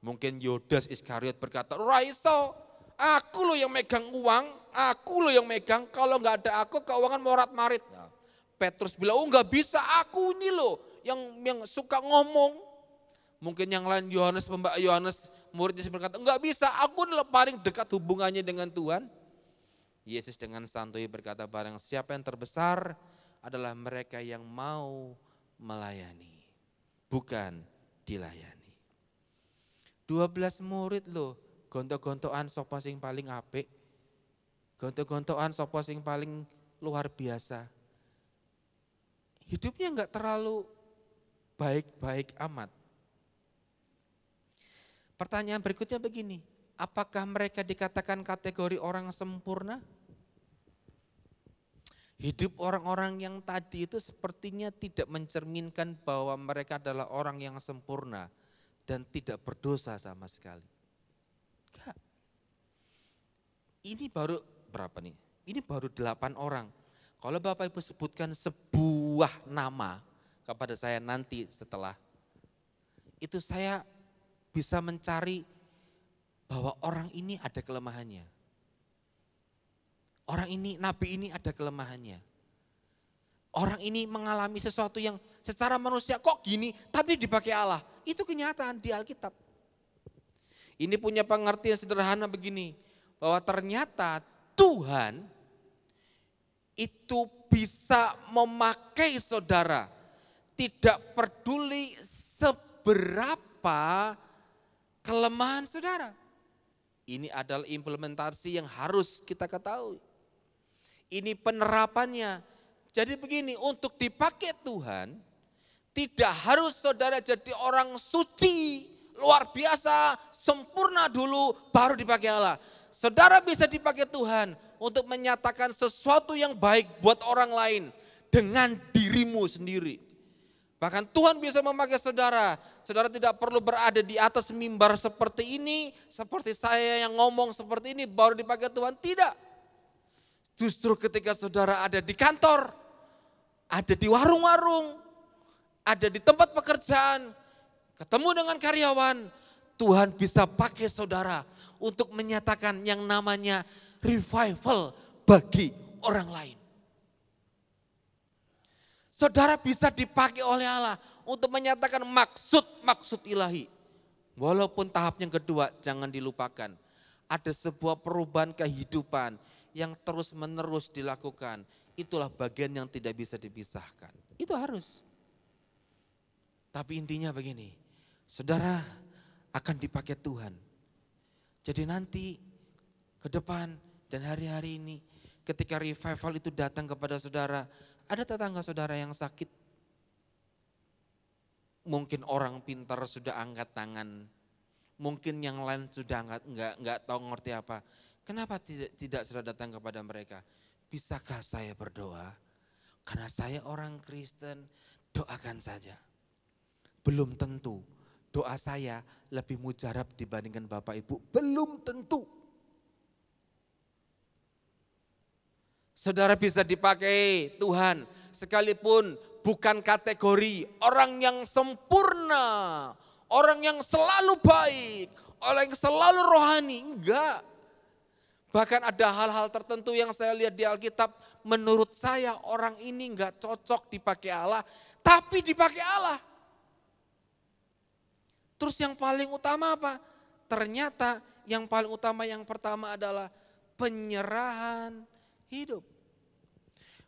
Mungkin Yudas Iskariot berkata, Raiso, aku lo yang megang uang, aku lo yang megang, kalau nggak ada aku keuangan morat-marit. Nah, Petrus bilang, oh nggak bisa, aku ini lo yang suka ngomong. Mungkin yang lain Yohanes muridnya berkata, enggak bisa, aku adalah paling dekat hubungannya dengan Tuhan. Yesus dengan santuy berkata, barang siapa yang terbesar adalah mereka yang mau melayani, bukan dilayani. 12 murid loh, gontok-gontokan sapa sing paling apik, gontok-gontokan sapa sing paling luar biasa. Hidupnya enggak terlalu baik-baik amat. Pertanyaan berikutnya begini, apakah mereka dikatakan kategori orang sempurna? Hidup orang-orang yang tadi itu sepertinya tidak mencerminkan bahwa mereka adalah orang yang sempurna dan tidak berdosa sama sekali. Enggak. Ini baru berapa nih? Ini baru 8 orang. Kalau Bapak Ibu sebutkan sebuah nama kepada saya nanti setelah, itu saya bisa mencari bahwa orang ini ada kelemahannya. Orang ini, nabi ini ada kelemahannya. Orang ini mengalami sesuatu yang secara manusia kok gini, tapi dipakai Allah. Itu kenyataan di Alkitab. Ini punya pengertian sederhana begini, bahwa ternyata Tuhan itu bisa memakai saudara Tidak peduli seberapa kelemahan saudara. Ini adalah implementasi yang harus kita ketahui. Ini penerapannya. Jadi begini, untuk dipakai Tuhan, tidak harus saudara jadi orang suci, luar biasa, sempurna dulu, baru dipakai Allah. Saudara bisa dipakai Tuhan untuk menyatakan sesuatu yang baik buat orang lain dengan dirimu sendiri. Bahkan Tuhan bisa memakai saudara. Saudara tidak perlu berada di atas mimbar seperti ini, seperti saya yang ngomong seperti ini baru dipakai Tuhan. Tidak. Justru ketika saudara ada di kantor, ada di warung-warung, ada di tempat pekerjaan, ketemu dengan karyawan, Tuhan bisa pakai saudara untuk menyatakan yang namanya revival bagi orang lain. Saudara bisa dipakai oleh Allah untuk menyatakan maksud ilahi. Walaupun tahap yang kedua jangan dilupakan. Ada sebuah perubahan kehidupan yang terus menerus dilakukan. Itulah bagian yang tidak bisa dipisahkan. Itu harus. Tapi intinya begini, saudara akan dipakai Tuhan. Jadi nanti ke depan dan hari-hari ini ketika revival itu datang kepada saudara, ada tetangga saudara yang sakit. Mungkin orang pintar sudah angkat tangan. Mungkin yang lain sudah enggak tahu ngerti apa. Kenapa tidak sudah datang kepada mereka? Bisakah saya berdoa? Karena saya orang Kristen, doakan saja. Belum tentu doa saya lebih mujarab dibandingkan Bapak Ibu. Belum tentu. Saudara bisa dipakai Tuhan sekalipun bukan kategori orang yang sempurna, orang yang selalu baik, orang yang selalu rohani, enggak. Bahkan ada hal-hal tertentu yang saya lihat di Alkitab, menurut saya orang ini enggak cocok dipakai Allah, tapi dipakai Allah. Terus yang paling utama apa? Ternyata yang paling utama yang pertama adalah penyerahan hidup.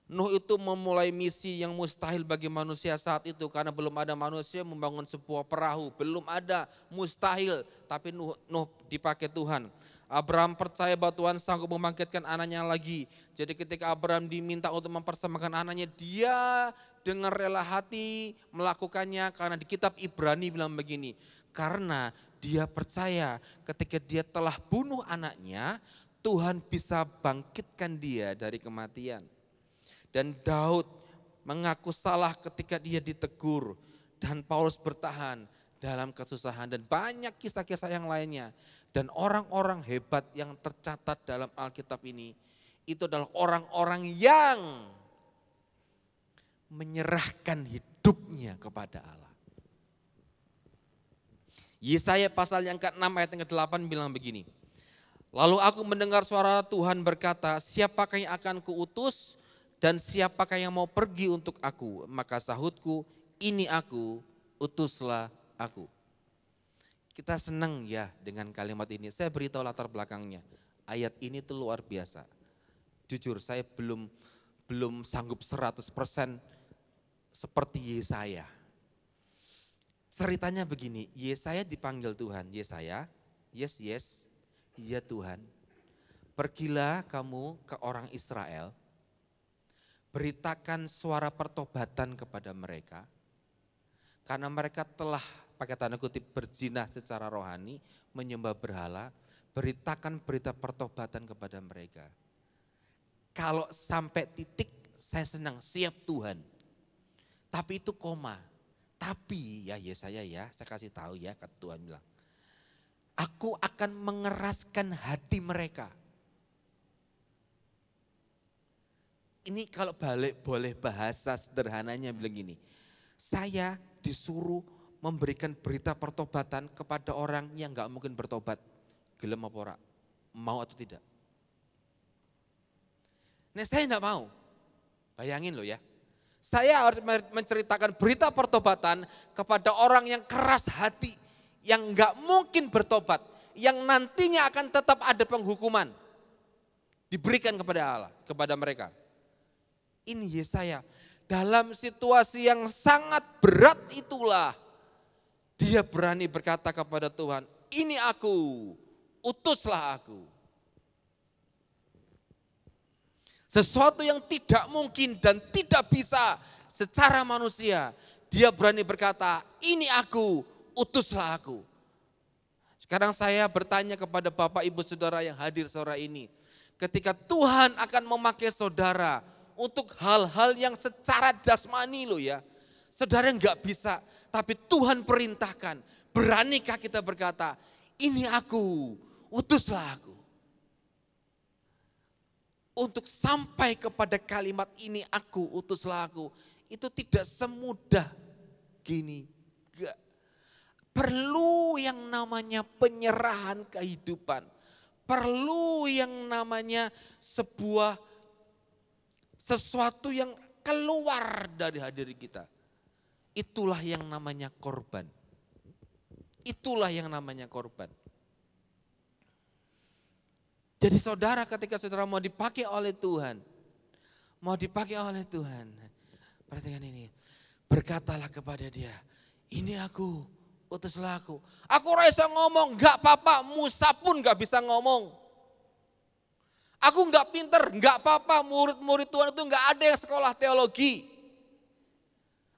Nuh itu memulai misi yang mustahil bagi manusia saat itu karena belum ada manusia membangun sebuah perahu, belum ada, mustahil, tapi Nuh dipakai Tuhan. Abraham percaya bahwa Tuhan sanggup membangkitkan anaknya lagi. Jadi ketika Abraham diminta untuk mempersembahkan anaknya, dia dengan rela hati melakukannya karena di kitab Ibrani bilang begini, karena dia percaya ketika dia telah bunuh anaknya, Tuhan bisa bangkitkan dia dari kematian. Dan Daud mengaku salah ketika dia ditegur. Dan Paulus bertahan dalam kesusahan dan banyak kisah-kisah yang lainnya. Dan orang-orang hebat yang tercatat dalam Alkitab ini, itu adalah orang-orang yang menyerahkan hidupnya kepada Allah. Yesaya pasal yang ke-6 ayat yang ke-8 bilang begini. Lalu aku mendengar suara Tuhan berkata, siapakah yang akan kuutus dan siapakah yang mau pergi untuk aku? Maka sahutku, ini aku, utuslah aku. Kita senang ya dengan kalimat ini. Saya beritahu latar belakangnya. Ayat ini tuh luar biasa. Jujur saya belum sanggup 100% seperti Yesaya. Ceritanya begini, Yesaya dipanggil Tuhan. Yesaya, yes, iya Tuhan. Pergilah kamu ke orang Israel, beritakan suara pertobatan kepada mereka. Karena mereka telah, pakai tanda kutip, berzina secara rohani, menyembah berhala, beritakan berita pertobatan kepada mereka. Kalau sampai titik, saya senang, siap Tuhan. Tapi itu koma. Tapi ya Yesaya ya, saya kasih tahu ya, kata Tuhan bilang. Aku akan mengeraskan hati mereka. Ini kalau balik boleh bahasa sederhananya bilang gini. Saya disuruh memberikan berita pertobatan kepada orang yang gak mungkin bertobat. Gelem apa ora? Mau atau tidak? Nah saya gak mau. Bayangin loh ya. Saya harus menceritakan berita pertobatan kepada orang yang keras hati. Yang gak mungkin bertobat. Yang nantinya akan tetap ada penghukuman. Diberikan kepada Allah, kepada mereka. Ini Yesaya. dalam situasi yang sangat berat itulah dia berani berkata kepada Tuhan, ini aku, utuslah aku. Sesuatu yang tidak mungkin dan tidak bisa secara manusia, dia berani berkata, ini aku, utuslah aku. Sekarang saya bertanya kepada Bapak Ibu Saudara yang hadir sore ini. Ketika Tuhan akan memakai saudara untuk hal-hal yang secara jasmani loh ya. Saudara enggak bisa, tapi Tuhan perintahkan. Beranikah kita berkata, ini aku, utuslah aku. Untuk sampai kepada kalimat ini aku, utuslah aku. Itu tidak semudah gini. Enggak. Perlu yang namanya penyerahan kehidupan. Perlu yang namanya sesuatu yang keluar dari hati kita. Itulah yang namanya korban. Itulah yang namanya korban. Jadi saudara, ketika saudara mau dipakai oleh Tuhan, perhatikan ini, berkatalah kepada dia, ini aku, utuslah aku. Aku rasa ngomong, gak apa-apa, Musa pun gak bisa ngomong. Aku gak pinter, gak apa-apa, murid-murid Tuhan itu gak ada yang sekolah teologi.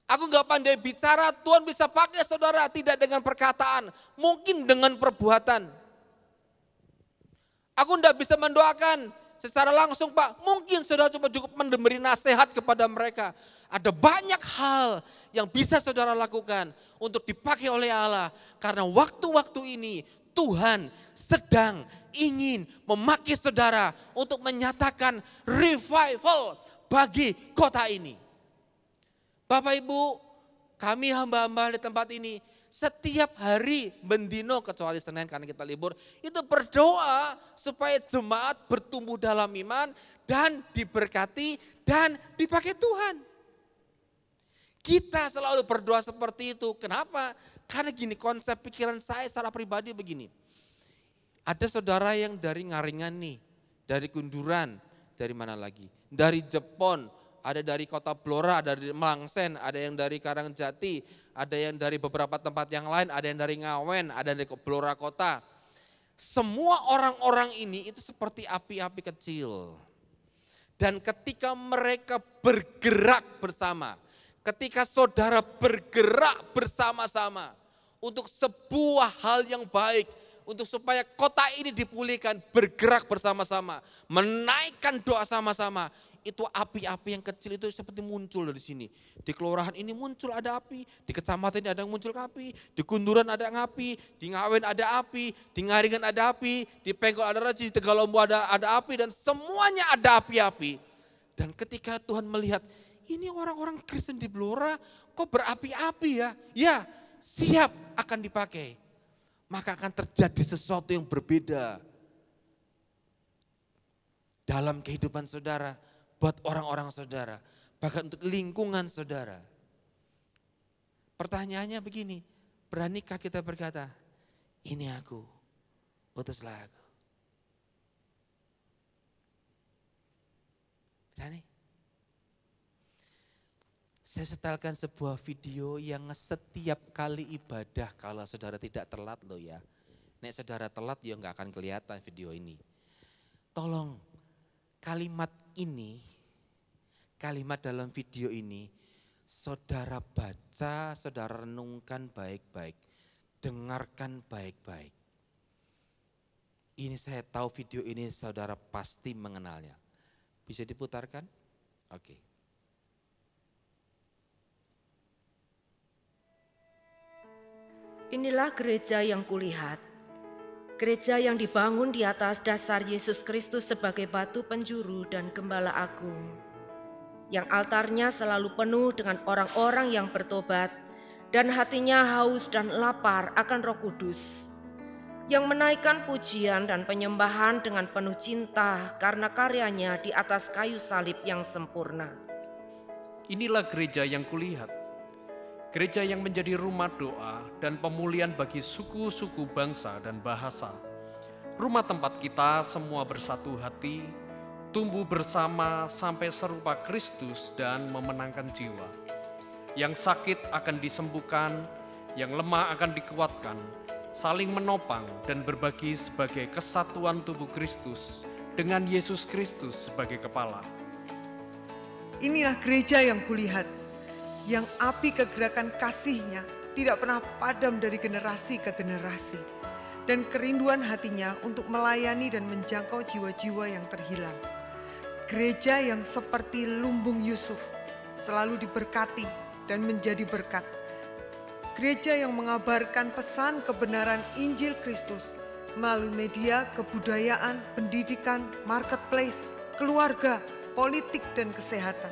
Aku gak pandai bicara, Tuhan bisa pakai saudara tidak dengan perkataan, mungkin dengan perbuatan. Aku gak bisa mendoakan secara langsung Pak, mungkin saudara cuma cukup memberi nasihat kepada mereka. Ada banyak hal yang bisa saudara lakukan untuk dipakai oleh Allah. Karena waktu-waktu ini Tuhan sedang ingin memakai saudara untuk menyatakan revival bagi kota ini. Bapak Ibu, kami hamba-hamba di tempat ini setiap hari mendino kecuali Senin karena kita libur, itu berdoa supaya jemaat bertumbuh dalam iman dan diberkati dan dipakai Tuhan. Kita selalu berdoa seperti itu. Kenapa? Karena gini, konsep pikiran saya secara pribadi begini. Ada saudara yang dari Ngaringan nih, dari Kunduran, dari mana lagi? Dari Jepon, ada dari Kota Blora, ada dari Melangsen, ada yang dari Karangjati, ada yang dari beberapa tempat yang lain, ada yang dari Ngawen, ada dari Blora Kota. Semua orang-orang ini itu seperti api-api kecil. Dan ketika mereka bergerak bersama, ketika saudara bergerak bersama-sama untuk sebuah hal yang baik, untuk supaya kota ini dipulihkan, bergerak bersama-sama, menaikkan doa sama-sama, itu api-api yang kecil itu seperti muncul dari sini. Di kelurahan ini muncul ada api, di kecamatan ini ada yang muncul api, di Kunduran ada api, di Ngawen ada api, di Ngaringan ada api, di Pengkol ada api, di Tegalombo ada api, dan semuanya ada api-api. Dan ketika Tuhan melihat, ini orang-orang Kristen di Blora kok berapi-api ya? Ya, siap akan dipakai. Maka akan terjadi sesuatu yang berbeda dalam kehidupan saudara, buat orang-orang saudara, bahkan untuk lingkungan saudara. Pertanyaannya begini, beranikah kita berkata, ini aku, utuslah aku. Berani? Saya setelkan sebuah video yang setiap kali ibadah, kalau saudara tidak telat loh ya. Nek saudara telat ya nggak akan kelihatan video ini. Tolong kalimat ini, kalimat dalam video ini, saudara baca, saudara renungkan baik-baik, dengarkan baik-baik. Ini saya tahu video ini saudara pasti mengenalnya. Bisa diputarkan? Oke. Inilah gereja yang kulihat, gereja yang dibangun di atas dasar Yesus Kristus sebagai batu penjuru dan gembala agung, yang altarnya selalu penuh dengan orang-orang yang bertobat dan hatinya haus dan lapar akan Roh Kudus, yang menaikkan pujian dan penyembahan dengan penuh cinta karena karyanya di atas kayu salib yang sempurna. Inilah gereja yang kulihat, gereja yang menjadi rumah doa dan pemulihan bagi suku-suku bangsa dan bahasa. Rumah tempat kita semua bersatu hati tumbuh bersama sampai serupa Kristus dan memenangkan jiwa. Yang sakit akan disembuhkan, yang lemah akan dikuatkan, saling menopang dan berbagi sebagai kesatuan tubuh Kristus dengan Yesus Kristus sebagai kepala. Inilah gereja yang kulihat, yang api kegerakan kasih-Nya tidak pernah padam dari generasi ke generasi, dan kerinduan hatinya untuk melayani dan menjangkau jiwa-jiwa yang terhilang. Gereja yang seperti lumbung Yusuf, selalu diberkati dan menjadi berkat. Gereja yang mengabarkan pesan kebenaran Injil Kristus melalui media, kebudayaan, pendidikan, marketplace, keluarga, politik dan kesehatan.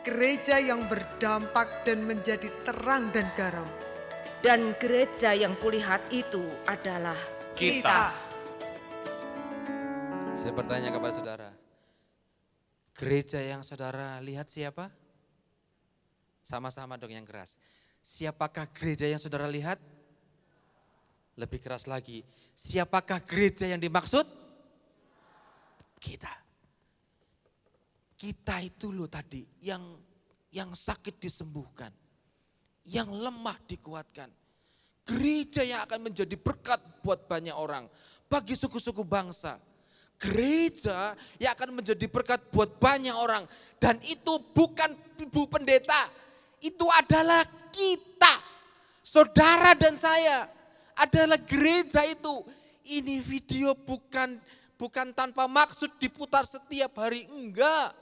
Gereja yang berdampak dan menjadi terang dan garam. Dan gereja yang kulihat itu adalah Kita. Saya bertanya kepada saudara, gereja yang saudara lihat siapa? Sama-sama dong yang keras. Siapakah gereja yang saudara lihat? Lebih keras lagi, siapakah gereja yang dimaksud? Kita. Kita itu loh tadi yang sakit disembuhkan, yang lemah dikuatkan. Gereja yang akan menjadi berkat buat banyak orang, bagi suku-suku bangsa. Gereja yang akan menjadi berkat buat banyak orang. Dan itu bukan ibu pendeta, itu adalah kita. Saudara dan saya adalah gereja itu. Ini video bukan tanpa maksud diputar setiap hari, enggak.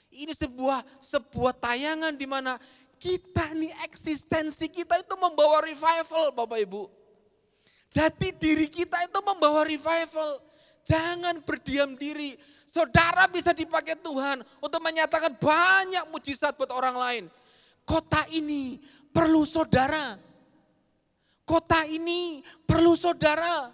Ini sebuah tayangan di mana kita nih, eksistensi kita itu membawa revival, Bapak Ibu. Jati diri kita itu membawa revival. Jangan berdiam diri. Saudara bisa dipakai Tuhan untuk menyatakan banyak mujizat buat orang lain. Kota ini perlu saudara. Kota ini perlu saudara.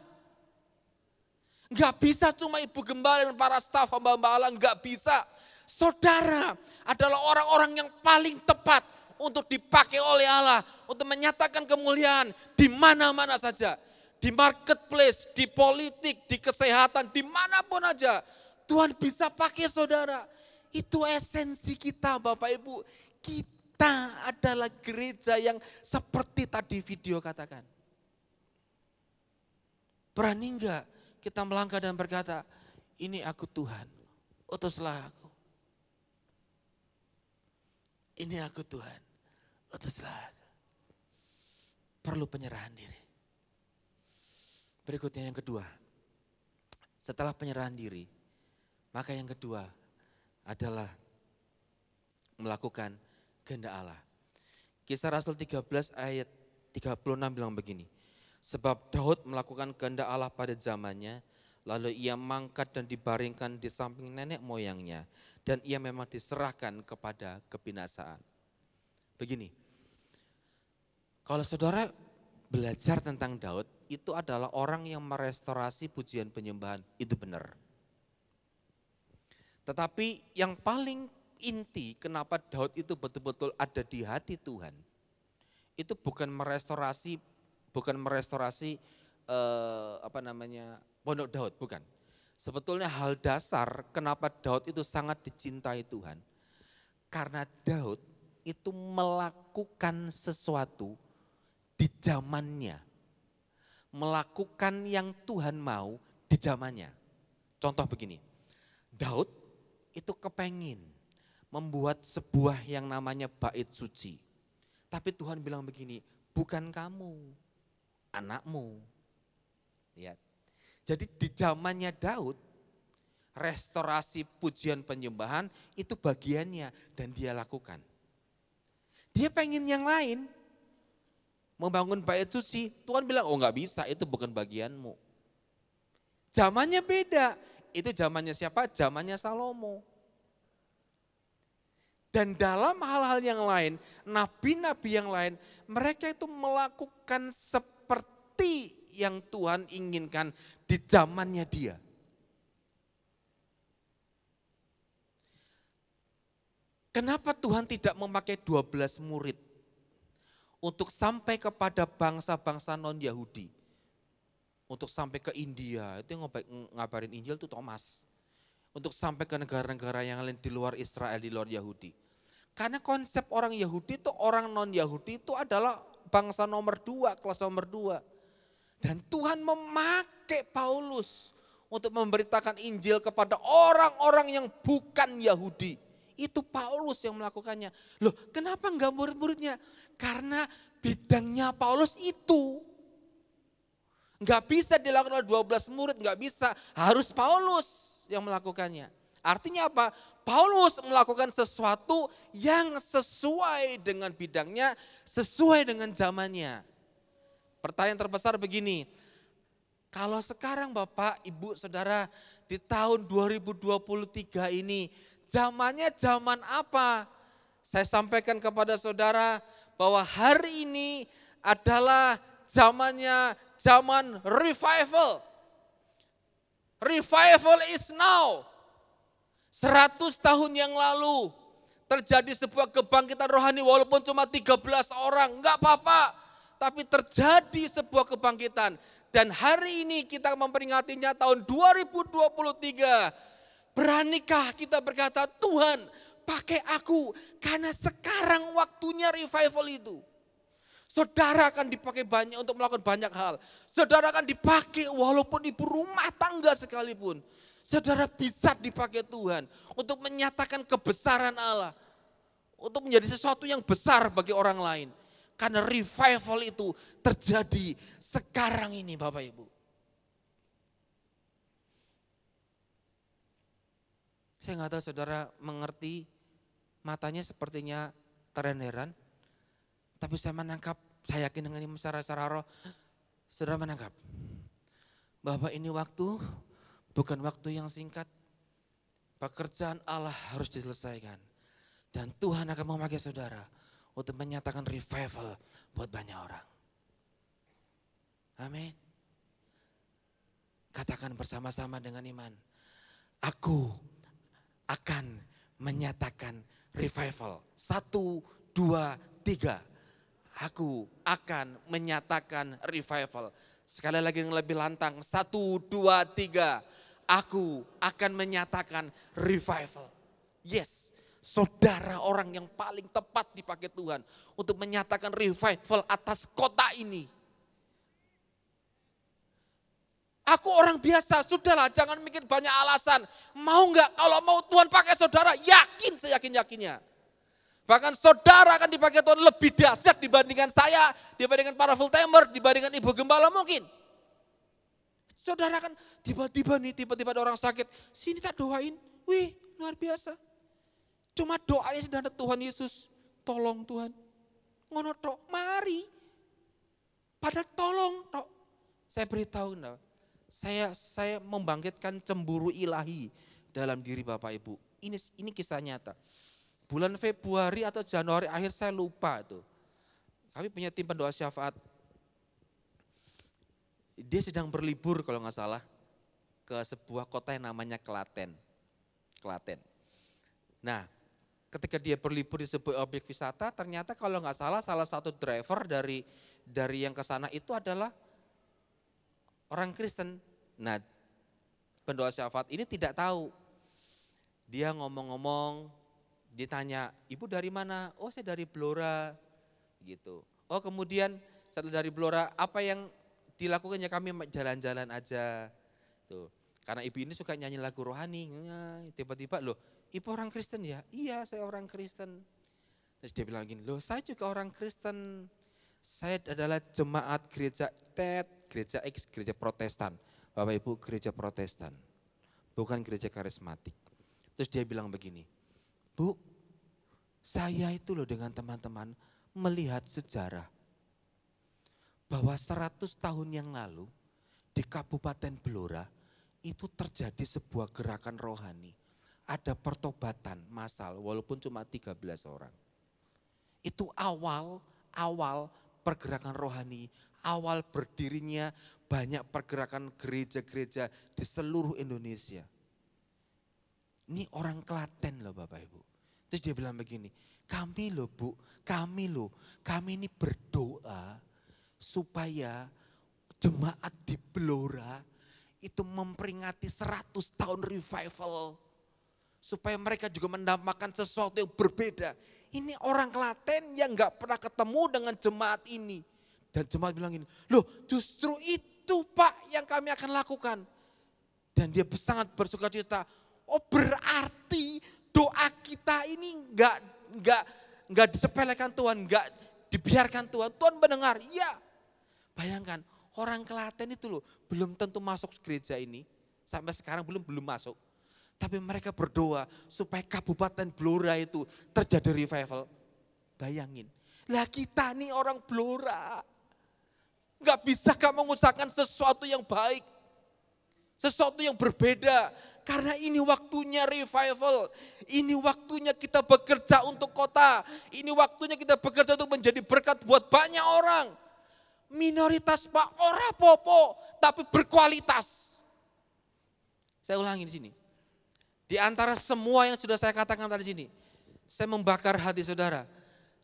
Enggak bisa cuma ibu gembala dan para staf hamba-hamba Allah, enggak bisa. Saudara adalah orang-orang yang paling tepat untuk dipakai oleh Allah untuk menyatakan kemuliaan di mana-mana saja. Di marketplace, di politik, di kesehatan, dimanapun aja. Tuhan bisa pakai saudara. Itu esensi kita Bapak Ibu. Kita adalah gereja yang seperti tadi video katakan. Berani enggak kita melangkah dan berkata, ini aku Tuhan, utuslah aku. Ini aku Tuhan, utuslah aku. Perlu penyerahan diri. Berikutnya yang kedua, setelah penyerahan diri, maka yang kedua adalah melakukan kehendak Allah. Kisah Rasul 13 ayat 36 bilang begini, sebab Daud melakukan kehendak Allah pada zamannya, lalu ia mangkat dan dibaringkan di samping nenek moyangnya, dan ia memang diserahkan kepada kebinasaan. Begini, kalau saudara belajar tentang Daud, itu adalah orang yang merestorasi pujian penyembahan, itu benar. Tetapi yang paling inti kenapa Daud itu betul-betul ada di hati Tuhan, itu bukan merestorasi Pondok Daud, bukan. Sebetulnya hal dasar kenapa Daud itu sangat dicintai Tuhan, karena Daud itu melakukan sesuatu di zamannya, melakukan yang Tuhan mau di zamannya. Contoh begini, Daud itu kepengin membuat sebuah yang namanya bait suci. Tapi Tuhan bilang begini, bukan kamu, anakmu. Lihat. Jadi di zamannya Daud, restorasi pujian penyembahan itu bagiannya dan dia lakukan. Dia pengen yang lain, membangun bait suci, Tuhan bilang, oh enggak bisa, itu bukan bagianmu. Zamannya beda, itu zamannya siapa? Zamannya Salomo. Dan dalam hal-hal yang lain, nabi-nabi yang lain, mereka itu melakukan seperti yang Tuhan inginkan di zamannya dia. Kenapa Tuhan tidak memakai 12 murid untuk sampai kepada bangsa-bangsa non-Yahudi? Untuk sampai ke India, itu yang ngabarin Injil itu Thomas. untuk sampai ke negara-negara yang lain di luar Israel, di luar Yahudi. Karena konsep orang Yahudi itu, orang non-Yahudi itu adalah bangsa nomor 2, kelas nomor 2. Dan Tuhan memakai Paulus untuk memberitakan Injil kepada orang-orang yang bukan Yahudi. Itu Paulus yang melakukannya. Loh, kenapa enggak murid-muridnya? Karena bidangnya Paulus itu. Enggak bisa dilakukan oleh 12 murid, enggak bisa. Harus Paulus yang melakukannya. Artinya apa? Paulus melakukan sesuatu yang sesuai dengan bidangnya, sesuai dengan zamannya. Pertanyaan terbesar begini, kalau sekarang Bapak, Ibu, Saudara di tahun 2023 ini, zamannya zaman apa? Saya sampaikan kepada saudara bahwa hari ini adalah zamannya zaman revival. Revival is now. 100 tahun yang lalu terjadi sebuah kebangkitan rohani walaupun cuma 13 orang, enggak apa-apa. Tapi terjadi sebuah kebangkitan. Dan hari ini kita memperingatinya tahun 2023. Beranikah kita berkata, Tuhan pakai aku karena sekarang waktunya revival itu. Saudara akan dipakai banyak untuk melakukan banyak hal. Saudara akan dipakai walaupun ibu rumah tangga sekalipun. Saudara bisa dipakai Tuhan untuk menyatakan kebesaran Allah. Untuk menjadi sesuatu yang besar bagi orang lain. Karena revival itu terjadi sekarang ini Bapak Ibu. Saya nggak tahu saudara mengerti, matanya sepertinya terheran-heran. Tapi saya menangkap, saya yakin dengan ini secara roh, saudara menangkap. Bahwa ini waktu, bukan waktu yang singkat. Pekerjaan Allah harus diselesaikan. Dan Tuhan akan memakai saudara untuk menyatakan revival buat banyak orang. Amin. Katakan bersama-sama dengan iman. Aku akan menyatakan revival. 1, 2, 3. Aku akan menyatakan revival. Sekali lagi yang lebih lantang. 1, 2, 3. Aku akan menyatakan revival. Yes, saudara orang yang paling tepat dipakai Tuhan untuk menyatakan revival atas kota ini. Aku orang biasa, sudahlah jangan mikir banyak alasan. Mau enggak? Kalau mau Tuhan pakai saudara, yakin, seyakin-yakinnya. Bahkan saudara akan dipakai Tuhan lebih dahsyat dibandingkan saya, dibandingkan para full timer, dibandingkan ibu gembala mungkin. Saudara kan tiba-tiba ada orang sakit, sini tak doain, wih luar biasa. Cuma doanya sederhana, Tuhan Yesus, tolong Tuhan. Ngono tok, mari. Padahal tolong tok. Saya beritahu, saya membangkitkan cemburu ilahi dalam diri Bapak Ibu. Ini kisah nyata. Bulan Februari atau Januari akhir saya lupa tuh. Kami punya tim pendoa syafaat. Dia sedang berlibur kalau nggak salah ke sebuah kota yang namanya Klaten. Nah, ketika dia berlibur di sebuah objek wisata, ternyata kalau nggak salah satu driver dari yang ke sana itu adalah orang Kristen. Nah, pendoa syafaat ini tidak tahu. Dia ngomong-ngomong, ditanya, ibu dari mana? Oh saya dari Blora, gitu. Oh kemudian setelah dari Blora, apa yang dilakukan? Ya kami jalan-jalan aja. Tuh. Karena ibu ini suka nyanyi lagu rohani, tiba-tiba loh, ibu orang Kristen ya? Iya saya orang Kristen. Terus dia bilang gini, loh saya juga orang Kristen. Saya adalah jemaat gereja gereja X, gereja Protestan. Bapak Ibu gereja Protestan, bukan gereja karismatik. Terus dia bilang begini, Bu, saya itu loh dengan teman-teman melihat sejarah bahwa 100 tahun yang lalu di Kabupaten Blora itu terjadi sebuah gerakan rohani. Ada pertobatan massal walaupun cuma 13 orang. Itu awal pergerakan rohani, awal berdirinya banyak pergerakan gereja-gereja di seluruh Indonesia. Ini orang Klaten loh Bapak Ibu. Terus dia bilang begini, kami loh Bu, kami ini berdoa supaya jemaat di Blora itu memperingati 100 tahun revival. supaya mereka juga mendapatkan sesuatu yang berbeda. Ini orang Klaten yang gak pernah ketemu dengan jemaat ini. Dan jemaat bilang ini, loh justru itu Pak yang kami akan lakukan. Dan dia sangat bersuka cita. Oh berarti doa kita ini gak disepelekan Tuhan, gak dibiarkan Tuhan. Tuhan mendengar, iya. Bayangkan orang Klaten itu loh belum tentu masuk gereja ini. Sampai sekarang belum masuk. Tapi mereka berdoa supaya Kabupaten Blora itu terjadi revival. Bayangin. Lah kita nih orang Blora. Gak bisakah mengusahakan sesuatu yang baik. Sesuatu yang berbeda. Karena ini waktunya revival. Ini waktunya kita bekerja untuk kota. Ini waktunya kita bekerja untuk menjadi berkat buat banyak orang. Minoritas Pak, ora popo, tapi berkualitas. Saya ulangi di sini. Di antara semua yang sudah saya katakan tadi sini, saya membakar hati saudara.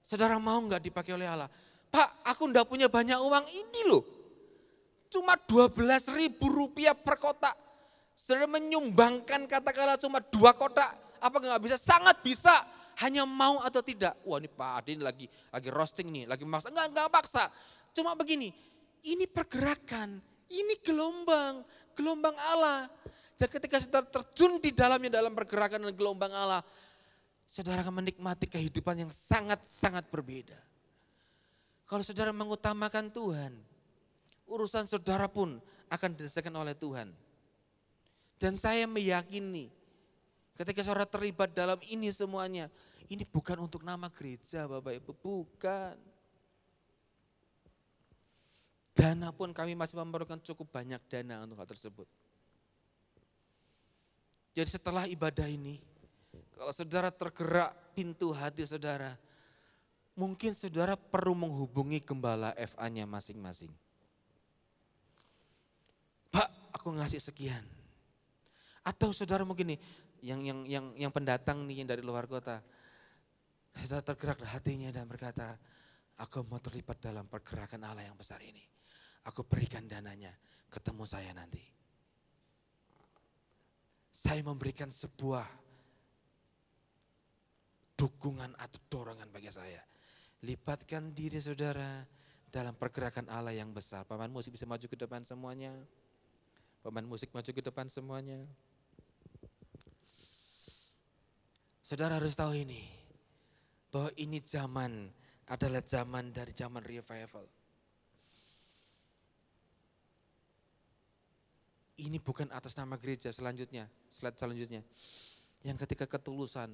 Saudara mau nggak dipakai oleh Allah? Pak, aku enggak punya banyak uang ini loh. Cuma 12.000 rupiah per kotak. Saudara menyumbangkan katakanlah cuma 2 kotak. Apa nggak bisa? Sangat bisa. Hanya mau atau tidak. Wah ini Pak Adi ini lagi roasting nih, lagi maksa. Enggak paksa. Cuma begini, ini pergerakan, ini gelombang Allah. Dan ketika saudara terjun di dalamnya dalam pergerakan dan gelombang Allah, saudara akan menikmati kehidupan yang sangat-sangat berbeda. Kalau saudara mengutamakan Tuhan, urusan saudara pun akan diselesaikan oleh Tuhan. Dan saya meyakini ketika saudara terlibat dalam ini semuanya, ini bukan untuk nama gereja Bapak Ibu, bukan. Dana pun kami masih memerlukan cukup banyak dana untuk hal tersebut. Jadi setelah ibadah ini, kalau saudara tergerak pintu hati saudara, mungkin saudara perlu menghubungi gembala FA-nya masing-masing. Pak, aku ngasih sekian. Atau saudara mungkin nih, yang pendatang nih yang dari luar kota, saudara tergerak hatinya dan berkata, aku mau terlibat dalam pergerakan Allah yang besar ini. Aku berikan dananya, ketemu saya nanti. Saya memberikan sebuah dukungan atau dorongan bagi saya. Libatkan diri saudara dalam pergerakan Allah yang besar. Pemain musik bisa maju ke depan semuanya. Pemain musik maju ke depan semuanya. Saudara harus tahu ini, bahwa ini zaman adalah zaman dari zaman revival. Ini bukan atas nama gereja selanjutnya, slide selanjutnya. Yang ketika ketulusan.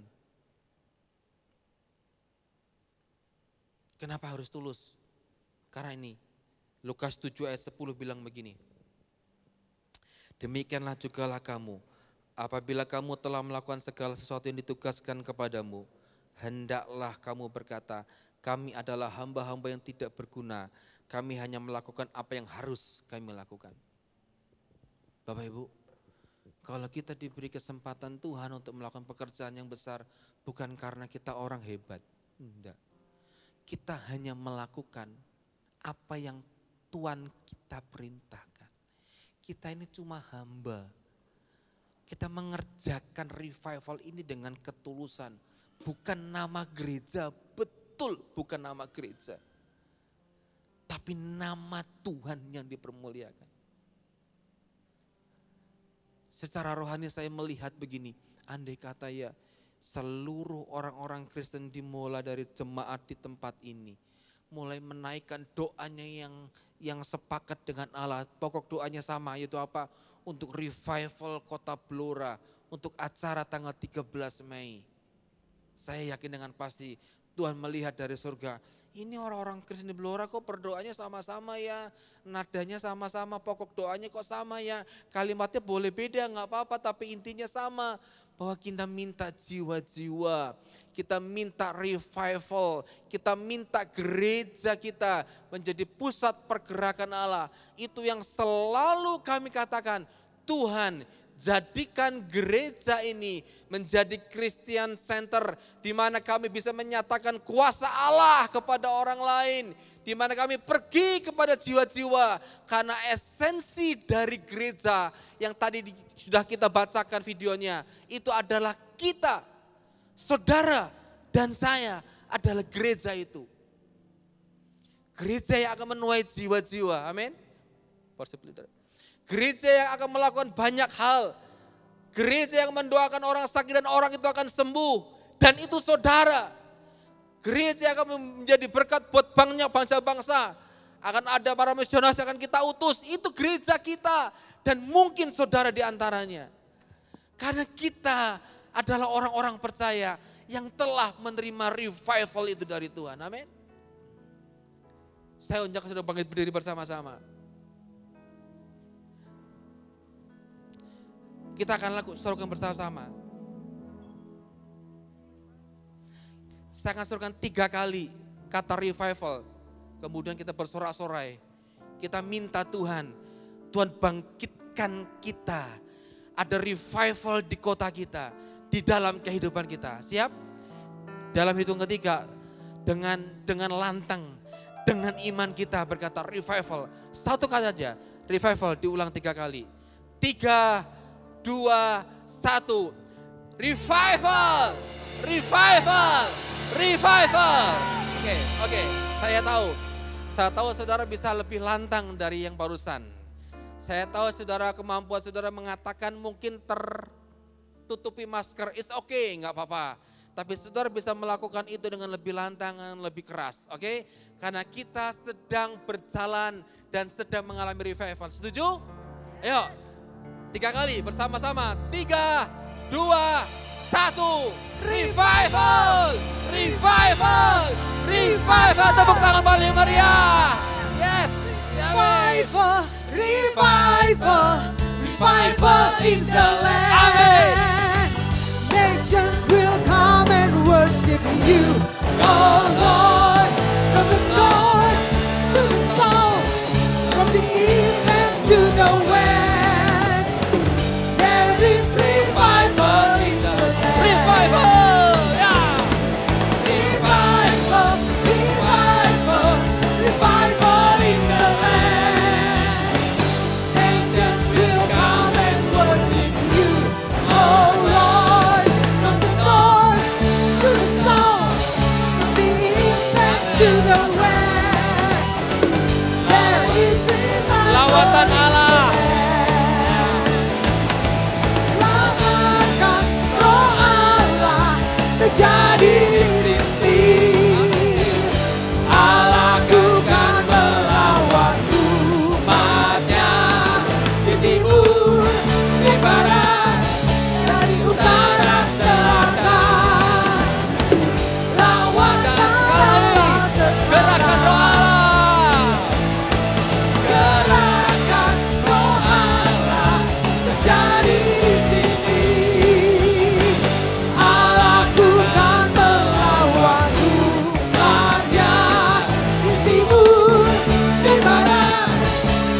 Kenapa harus tulus? Karena ini, Lukas 7 ayat 10 bilang begini. Demikianlah jugalah kamu, apabila kamu telah melakukan segala sesuatu yang ditugaskan kepadamu, hendaklah kamu berkata, kami adalah hamba-hamba yang tidak berguna, kami hanya melakukan apa yang harus kami lakukan. Bapak Ibu, kalau kita diberi kesempatan Tuhan untuk melakukan pekerjaan yang besar, bukan karena kita orang hebat, enggak. Kita hanya melakukan apa yang Tuhan kita perintahkan. Kita ini cuma hamba. Kita mengerjakan revival ini dengan ketulusan. Bukan nama gereja, betul bukan nama gereja. Tapi nama Tuhan yang dipermuliakan. Secara rohani saya melihat begini, andai kata ya seluruh orang-orang Kristen dimulai dari jemaat di tempat ini, mulai menaikkan doanya yang sepakat dengan Allah, pokok doanya sama, yaitu apa? Untuk revival kota Blora, untuk acara tanggal 13 Mei. Saya yakin dengan pasti Tuhan melihat dari surga, ini orang-orang Kristen di Blora kok berdoanya sama-sama ya, nadanya sama-sama, pokok doanya kok sama ya, kalimatnya boleh beda nggak apa-apa tapi intinya sama, bahwa kita minta jiwa-jiwa, kita minta revival, kita minta gereja kita menjadi pusat pergerakan Allah. Itu yang selalu kami katakan, Tuhan jadikan gereja ini menjadi Christian Center di mana kami bisa menyatakan kuasa Allah kepada orang lain, di mana kami pergi kepada jiwa-jiwa, karena esensi dari gereja yang tadi sudah kita bacakan videonya, itu adalah kita, saudara dan saya adalah gereja itu. Gereja yang akan menuai jiwa-jiwa, amin. Gereja yang akan melakukan banyak hal. Gereja yang mendoakan orang sakit dan orang itu akan sembuh. Dan itu saudara. Gereja yang akan menjadi berkat buat bangsa-bangsa. Akan ada para misionaris yang akan kita utus. Itu gereja kita. Dan mungkin saudara di antaranya. Karena kita adalah orang-orang percaya yang telah menerima revival itu dari Tuhan. Amin. Saya undang saudara bangkit berdiri bersama-sama. Kita akan lakukan bersama-sama. Saya akan suruhkan 3 kali kata revival. Kemudian kita bersorak-sorai. Kita minta Tuhan bangkitkan kita. Ada revival di kota kita, di dalam kehidupan kita. Siap? Dalam hitung ketiga, dengan lantang, dengan iman kita berkata revival. 1 kali aja, revival diulang 3 kali. 3, 2, 1. Revival, revival, revival. Oke, saya tahu saudara bisa lebih lantang dari yang barusan. Saya tahu saudara, kemampuan saudara mengatakan mungkin tertutupi masker, it's okay, nggak apa-apa. Tapi saudara bisa melakukan itu dengan lebih lantang, lebih keras, oke? Karena kita sedang berjalan dan sedang mengalami revival. Setuju? Ayo, 3 kali bersama-sama. 3, 2, 1. Revival, revival, revival. Tepuk tangan paling meriah. Yes. Revival, revival, revival in the land. Amen. Nations will come and worship you, oh Lord. From the north to the south, from the east and to the west, there is revival in the land. Revival, yeah. Revival, revival, revival in the land. Nations will come and worship you, oh Lord. From the north to the south, from the east and to the west, there is revival. Lawatan Allah. Lawakan roh Allah terjadi di sini. Allahku kan melawan umatnya di timur, di barat, dari utara, selatan. Lawakan Allah Gerakan roh Allah. gerakan roh Allah terjadi di sini. Allahku kan melawan umatnya di timur, di barat,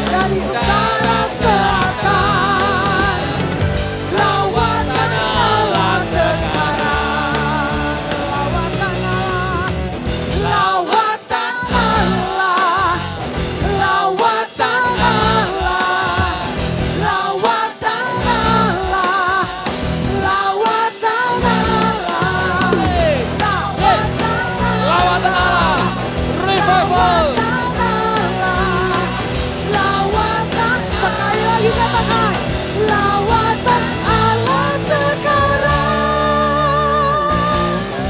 dari utara, selatan. Lawatan Allah sekarang. Lawatan Allah. Lawatan Allah. Lawatan Allah, lawatan Allah, lawatan Allah, Lawatan Allah. Revival. lawatan, sekali lagi katakan, lawatan Allah sekarang.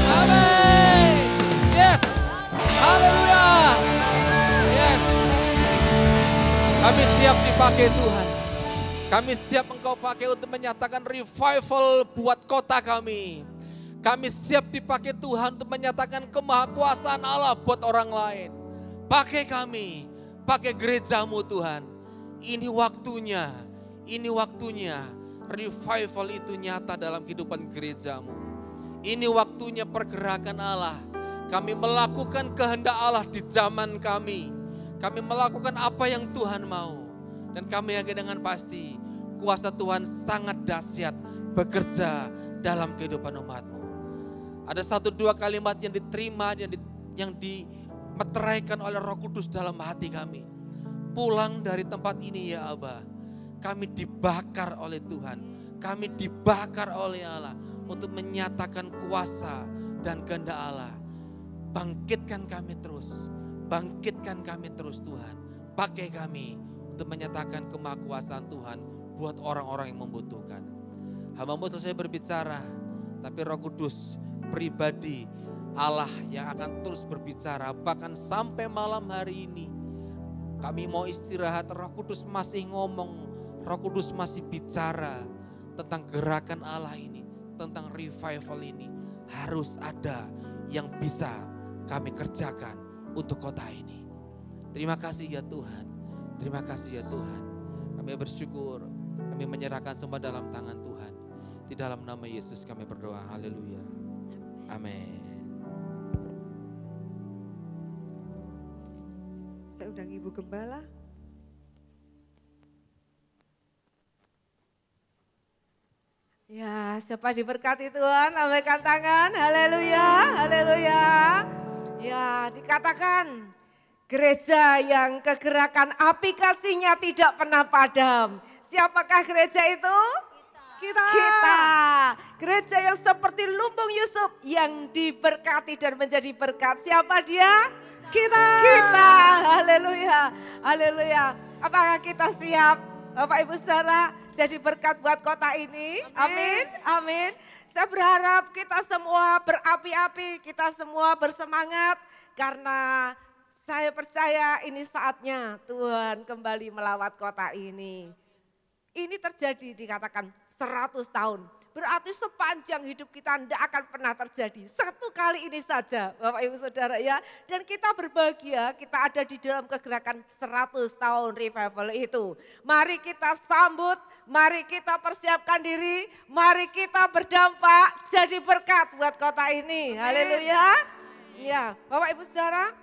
Amin. Yes. Haleluya. Yes. Kami siap dipakai Tuhan. Kami siap Engkau pakai untuk menyatakan revival buat kota kami. Kami siap dipakai Tuhan untuk menyatakan kemahakuasaan Allah buat orang lain. Pakai kami, pakai gerejamu Tuhan. Ini waktunya revival itu nyata dalam kehidupan gerejamu. Ini waktunya pergerakan Allah. Kami melakukan kehendak Allah di zaman kami. Kami melakukan apa yang Tuhan mau. Dan kami yakin dengan pasti kuasa Tuhan sangat dahsyat bekerja dalam kehidupan umatmu. Ada 1-2 kalimat yang diterima, yang meteraikan oleh Roh Kudus dalam hati kami. Pulang dari tempat ini ya Aba, kami dibakar oleh Tuhan, kami dibakar oleh Allah untuk menyatakan kuasa dan kehendak Allah. Bangkitkan kami terus Tuhan. Pakai kami untuk menyatakan kemahakuasaan Tuhan buat orang-orang yang membutuhkan. Hamba-Mu selesai berbicara, tapi Roh Kudus pribadi Allah yang akan terus berbicara bahkan sampai malam hari ini. Kami mau istirahat, Roh Kudus masih ngomong, Roh Kudus masih bicara tentang gerakan Allah ini, tentang revival ini. Harus ada yang bisa kami kerjakan untuk kota ini. Terima kasih ya Tuhan, terima kasih ya Tuhan. Kami bersyukur, kami menyerahkan semua dalam tangan Tuhan. Di dalam nama Yesus kami berdoa, haleluya, amin. Saya undang Ibu Gembala. Ya, siapa diberkati Tuhan, lambaikan tangan, haleluya, haleluya. Ya, dikatakan gereja yang kegerakan api kasihnya tidak pernah padam. Siapakah gereja itu? Kita. Gereja yang seperti lumbung Yusuf yang diberkati dan menjadi berkat. Siapa dia? Kita. Haleluya. Haleluya. Apakah kita siap? Bapak Ibu Saudara jadi berkat buat kota ini. Amin. Amin. Saya berharap kita semua berapi-api, kita semua bersemangat karena saya percaya ini saatnya Tuhan kembali melawat kota ini. Ini terjadi dikatakan 100 tahun. Berarti sepanjang hidup kita tidak akan pernah terjadi. Satu kali ini saja Bapak Ibu Saudara ya. Dan kita berbahagia kita ada di dalam kegerakan 100 tahun revival itu. Mari kita sambut, mari kita persiapkan diri, mari kita berdampak jadi berkat buat kota ini. Haleluya. Ya, Bapak Ibu Saudara,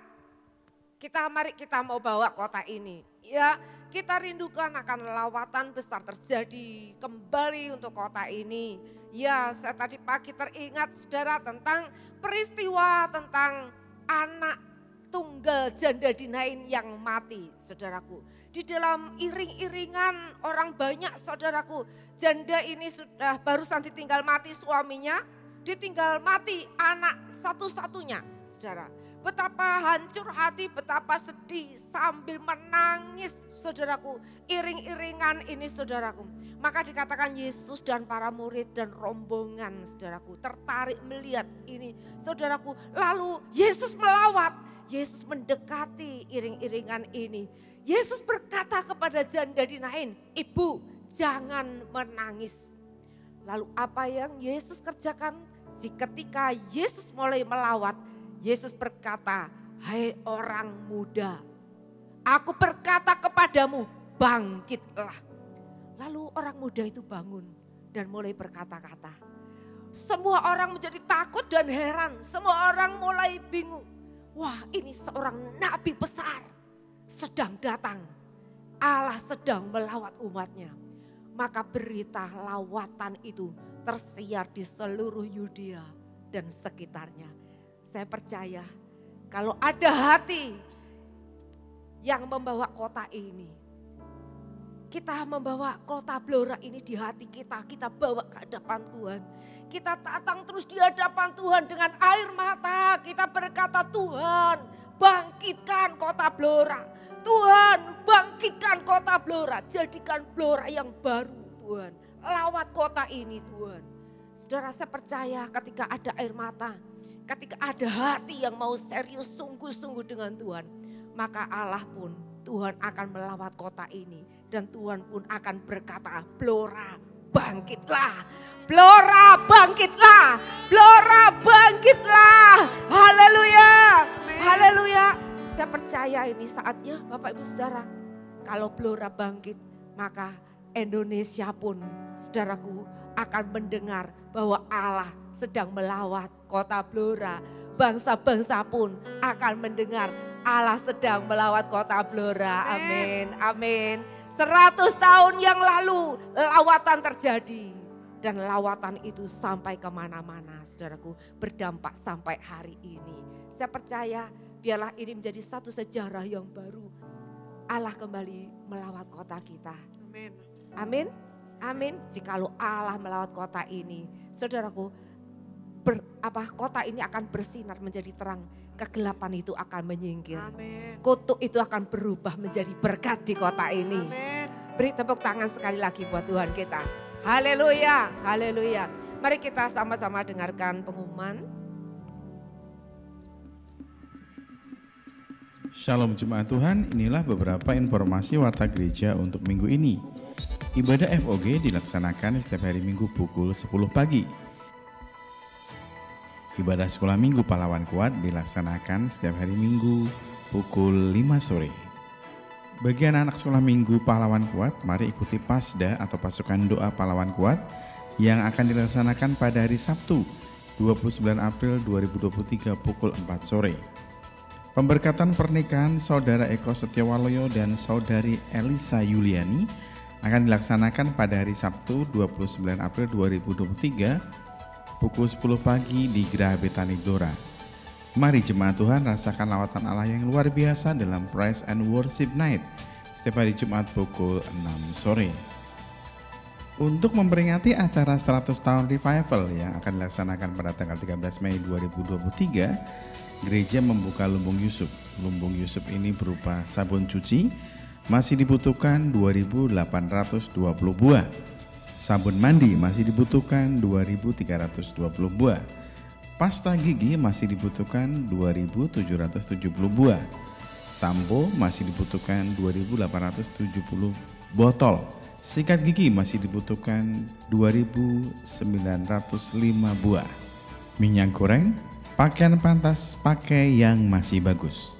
mari kita mau bawa kota ini. Ya, kita rindukan akan lawatan besar terjadi kembali untuk kota ini. Ya, saya tadi pagi teringat saudara tentang peristiwa tentang anak tunggal janda Dinain yang mati, saudaraku. Di dalam iring-iringan orang banyak, saudaraku. Janda ini sudah barusan ditinggal mati suaminya, ditinggal mati anak satu-satunya, saudara. Betapa hancur hati, betapa sedih sambil menangis saudaraku. Iring-iringan ini saudaraku. Maka dikatakan Yesus dan para murid dan rombongan saudaraku tertarik melihat ini saudaraku. Lalu Yesus melawat, Yesus mendekati iring-iringan ini. Yesus berkata kepada janda Dinain, "Ibu, jangan menangis." Lalu apa yang Yesus kerjakan? Ketika Yesus mulai melawat, Yesus berkata, "Hai orang muda, aku berkata kepadamu, bangkitlah." Lalu orang muda itu bangun dan mulai berkata-kata. Semua orang menjadi takut dan heran, semua orang mulai bingung. Wah, ini seorang nabi besar sedang datang. Allah sedang melawat umatnya. Maka berita lawatan itu tersiar di seluruh Yudea dan sekitarnya. Saya percaya kalau ada hati yang membawa kota ini, kita membawa kota Blora ini di hati kita, kita bawa ke hadapan Tuhan. Kita datang terus di hadapan Tuhan dengan air mata, kita berkata, "Tuhan, bangkitkan kota Blora. Tuhan, bangkitkan kota Blora, jadikan Blora yang baru Tuhan. Lawat kota ini Tuhan." Saudara, saya percaya ketika ada air mata, ketika ada hati yang mau serius sungguh-sungguh dengan Tuhan, maka Allah pun Tuhan akan melawat kota ini. Dan Tuhan pun akan berkata, "Blora, bangkitlah. Blora, bangkitlah. Blora, bangkitlah." Haleluya. Haleluya. Saya percaya ini saatnya Bapak Ibu Saudara. Kalau Blora bangkit, maka Indonesia pun saudaraku akan mendengar bahwa Allah sedang melawat kota Blora. Bangsa-bangsa pun akan mendengar Allah sedang melawat kota Blora. Amin, amin. 100 tahun yang lalu lawatan terjadi. Dan lawatan itu sampai kemana-mana saudaraku, berdampak sampai hari ini. Saya percaya Biarlah ini menjadi satu sejarah yang baru. Allah kembali melawat kota kita. Amin. Amin. Amin. Jikalau Allah melawat kota ini, saudaraku, kota ini akan bersinar menjadi terang. Kegelapan itu akan menyingkir. Amin. Kutuk itu akan berubah menjadi berkat di kota ini. Amin. Beri tepuk tangan sekali lagi buat Tuhan kita. Haleluya, haleluya. Mari kita sama-sama dengarkan pengumuman. Shalom Jemaat Tuhan, inilah beberapa informasi Warta Gereja untuk minggu ini. Ibadah FOG dilaksanakan setiap hari Minggu pukul 10 pagi. Ibadah Sekolah Minggu Pahlawan Kuat dilaksanakan setiap hari Minggu pukul 5 sore. Bagi anak-anak Sekolah Minggu Pahlawan Kuat, mari ikuti PASDA atau Pasukan Doa Pahlawan Kuat yang akan dilaksanakan pada hari Sabtu 29 April 2023 pukul 4 sore. Pemberkatan pernikahan Saudara Eko Setiawaloyo dan Saudari Elisa Yuliani akan dilaksanakan pada hari Sabtu 29 April 2023 pukul 10 pagi di Geraha Betani Blora. Mari jemaat Tuhan rasakan lawatan Allah yang luar biasa dalam Praise and Worship Night setiap hari Jumat pukul 6 sore. Untuk memperingati acara 100 tahun Revival yang akan dilaksanakan pada tanggal 13 Mei 2023, Gereja membuka lumbung Yusuf. Lumbung Yusuf ini berupa sabun cuci, masih dibutuhkan 2.820 buah. Sabun mandi masih dibutuhkan 2.320 buah. Pasta gigi masih dibutuhkan 2.770 buah. Sampo masih dibutuhkan 2.870 botol. Sikat gigi masih dibutuhkan 2.905 buah. Minyak goreng, pakaian pantas pakai yang masih bagus.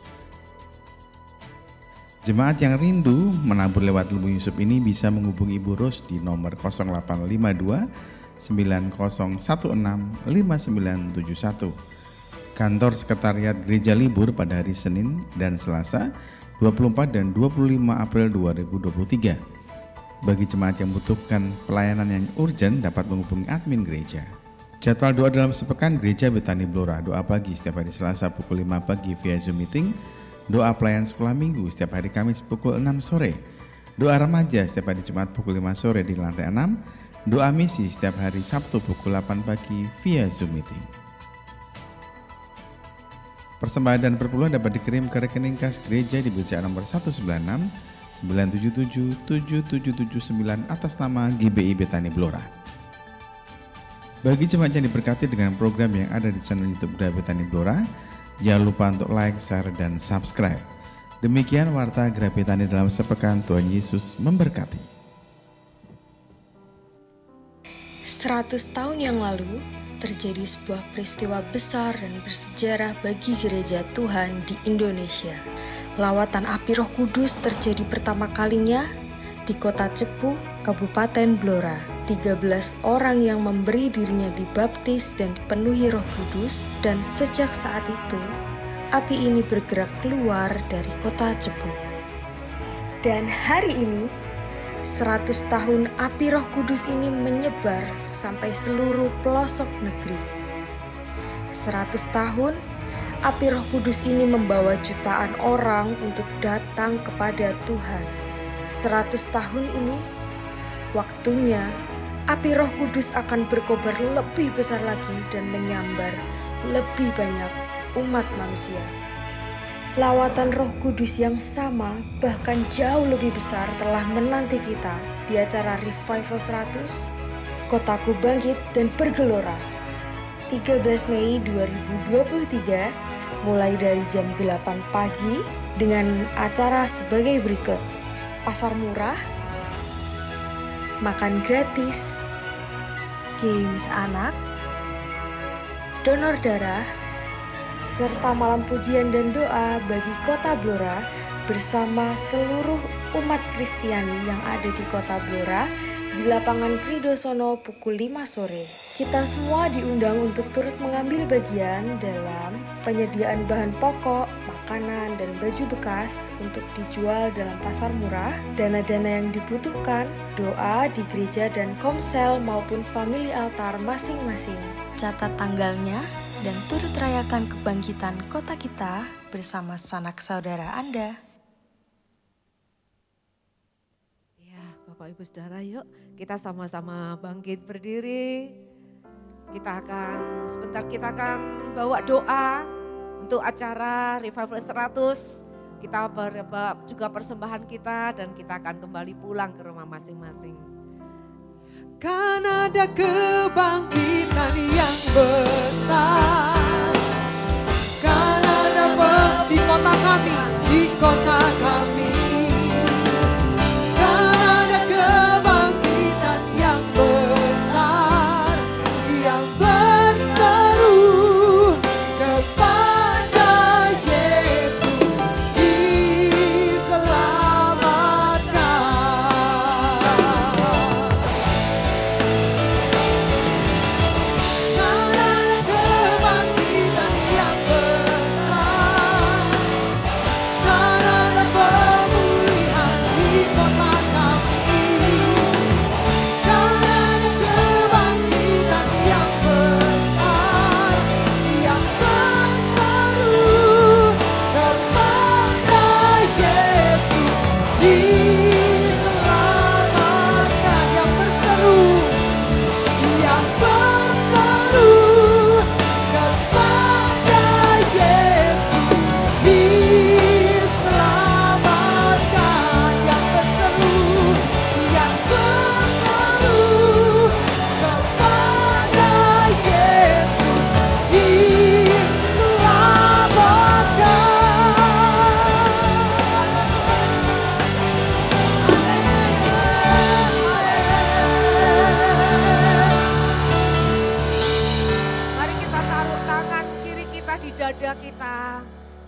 Jemaat yang rindu menabur lewat lumbung Yusuf ini bisa menghubungi Ibu Ros di nomor 0852 9016 5971. Kantor Sekretariat Gereja libur pada hari Senin dan Selasa 24 dan 25 April 2023. Bagi jemaat yang membutuhkan pelayanan yang urgent dapat menghubungi admin gereja. Jadwal doa dalam sepekan Gereja Betani Blora, doa pagi setiap hari Selasa pukul 5 pagi via Zoom meeting, doa pelayan sekolah minggu setiap hari Kamis pukul 6 sore, doa remaja setiap hari Jumat pukul 5 sore di lantai 6, doa misi setiap hari Sabtu pukul 8 pagi via Zoom meeting. Persembahan dan perpuluhan dapat dikirim ke rekening kas gereja di BCA nomor 196 977 7779 atas nama GBI Betani Blora. Bagi jemaat yang diberkati dengan program yang ada di channel YouTube Geraha Betani Blora, jangan lupa untuk like, share, dan subscribe. Demikian Warta Geraha Betani dalam sepekan. Tuhan Yesus memberkati. 100 tahun yang lalu, terjadi sebuah peristiwa besar dan bersejarah bagi gereja Tuhan di Indonesia. Lawatan api Roh Kudus terjadi pertama kalinya di kota Cepu, Kabupaten Blora. 13 orang yang memberi dirinya dibaptis dan dipenuhi Roh Kudus, dan sejak saat itu api ini bergerak keluar dari kota Cepu. Dan hari ini 100 tahun api Roh Kudus ini menyebar sampai seluruh pelosok negeri. 100 tahun api Roh Kudus ini membawa jutaan orang untuk datang kepada Tuhan. 100 tahun ini waktunya api Roh Kudus akan berkobar lebih besar lagi dan menyambar lebih banyak umat manusia. Lawatan Roh Kudus yang sama, bahkan jauh lebih besar, telah menanti kita di acara Revival 100, Kotaku Bangkit dan Bergelora. 13 Mei 2023, mulai dari jam 8 pagi dengan acara sebagai berikut: pasar murah, makan gratis, games anak, donor darah, serta malam pujian dan doa bagi Kota Blora bersama seluruh umat Kristiani yang ada di Kota Blora di lapangan Kridosono pukul 5 sore. Kita semua diundang untuk turut mengambil bagian dalam penyediaan bahan pokok, makanan, dan baju bekas untuk dijual dalam pasar murah, dana-dana yang dibutuhkan, doa di gereja dan komsel maupun family altar masing-masing. Catat tanggalnya dan turut rayakan kebangkitan kota kita bersama sanak saudara Anda. Ya, Bapak Ibu Saudara, yuk kita sama-sama bangkit berdiri. Sebentar kita akan bawa doa untuk acara Revival 100. Kita juga persembahan kita dan kita akan kembali pulang ke rumah masing-masing. Kan ada kebangkitan yang besar, kan ada di kota kami, kan ada kebangkitan yang besar, yang berseru kepada Yesus diselamatkan.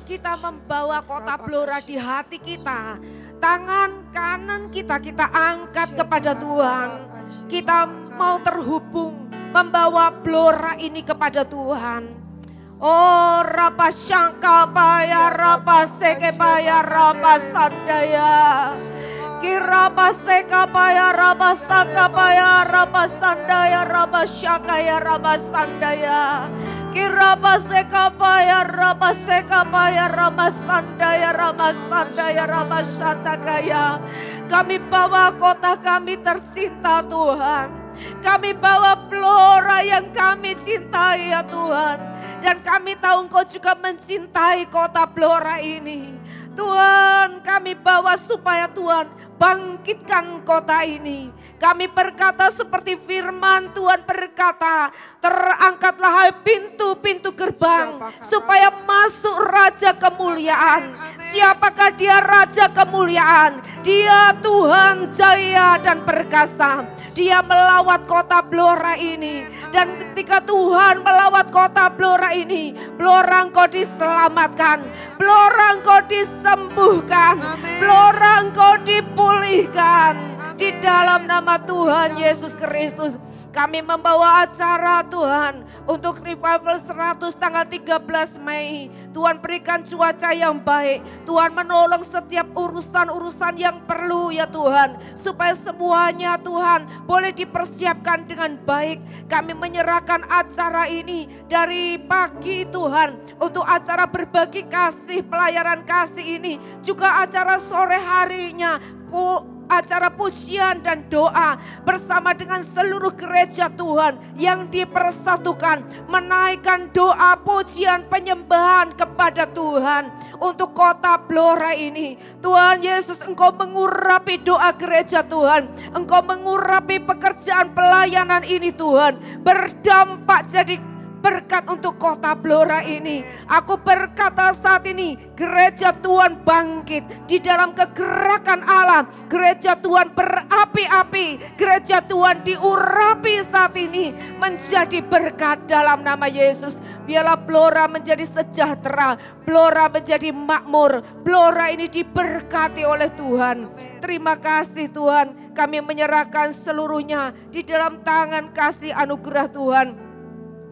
Kita membawa kota Blora di hati kita. Tangan kanan kita angkat kepada Tuhan. Kita mau terhubung membawa Blora ini kepada Tuhan. Oh rapa syangka paya rapa seke paya rapa sandaya. Kirapa seka paya rapa saka paya rapa sandaya rapa syakaya rapa sandaya. Kirapa seka paya rapa seka paya rapa sandaya rapa sandaya rapa sandakaya. Kami bawa kota kami tercinta Tuhan. Kami bawa Blora yang kami cintai ya Tuhan. Dan kami tahu Engkau juga mencintai kota Blora ini. Tuhan kami bawa supaya Tuhan bangkitkan kota ini. Kami berkata seperti firman Tuhan berkata, terangkatlah hai pintu-pintu gerbang supaya masuk Raja kemuliaan. Siapakah dia Raja kemuliaan? Dia Tuhan jaya dan perkasa. Dia melawat kota Blora ini. Dan ketika Tuhan melawat kota Blora ini, Blora Engkau diselamatkan, Blora Engkau disembuhkan, Blora Engkau dipulihkan. Di dalam nama Tuhan Yesus Kristus, kami membawa acara Tuhan untuk Revival 100 tanggal 13 Mei. Tuhan berikan cuaca yang baik. Tuhan menolong setiap urusan-urusan yang perlu ya Tuhan. Supaya semuanya Tuhan boleh dipersiapkan dengan baik. Kami menyerahkan acara ini dari pagi Tuhan. Untuk acara berbagi kasih, pelayanan kasih ini. Juga acara sore harinya. Acara pujian dan doa bersama dengan seluruh gereja Tuhan yang dipersatukan, menaikkan doa, pujian, penyembahan kepada Tuhan untuk kota Blora ini. Tuhan Yesus, Engkau mengurapi doa gereja Tuhan, Engkau mengurapi pekerjaan pelayanan ini Tuhan, berdampak jadi berkat untuk kota Blora ini. Aku berkata saat ini gereja Tuhan bangkit di dalam kegerakan Allah. Gereja Tuhan berapi-api. Gereja Tuhan diurapi saat ini menjadi berkat dalam nama Yesus. Biarlah Blora menjadi sejahtera, Blora menjadi makmur, Blora ini diberkati oleh Tuhan. Terima kasih Tuhan, kami menyerahkan seluruhnya di dalam tangan kasih anugerah Tuhan.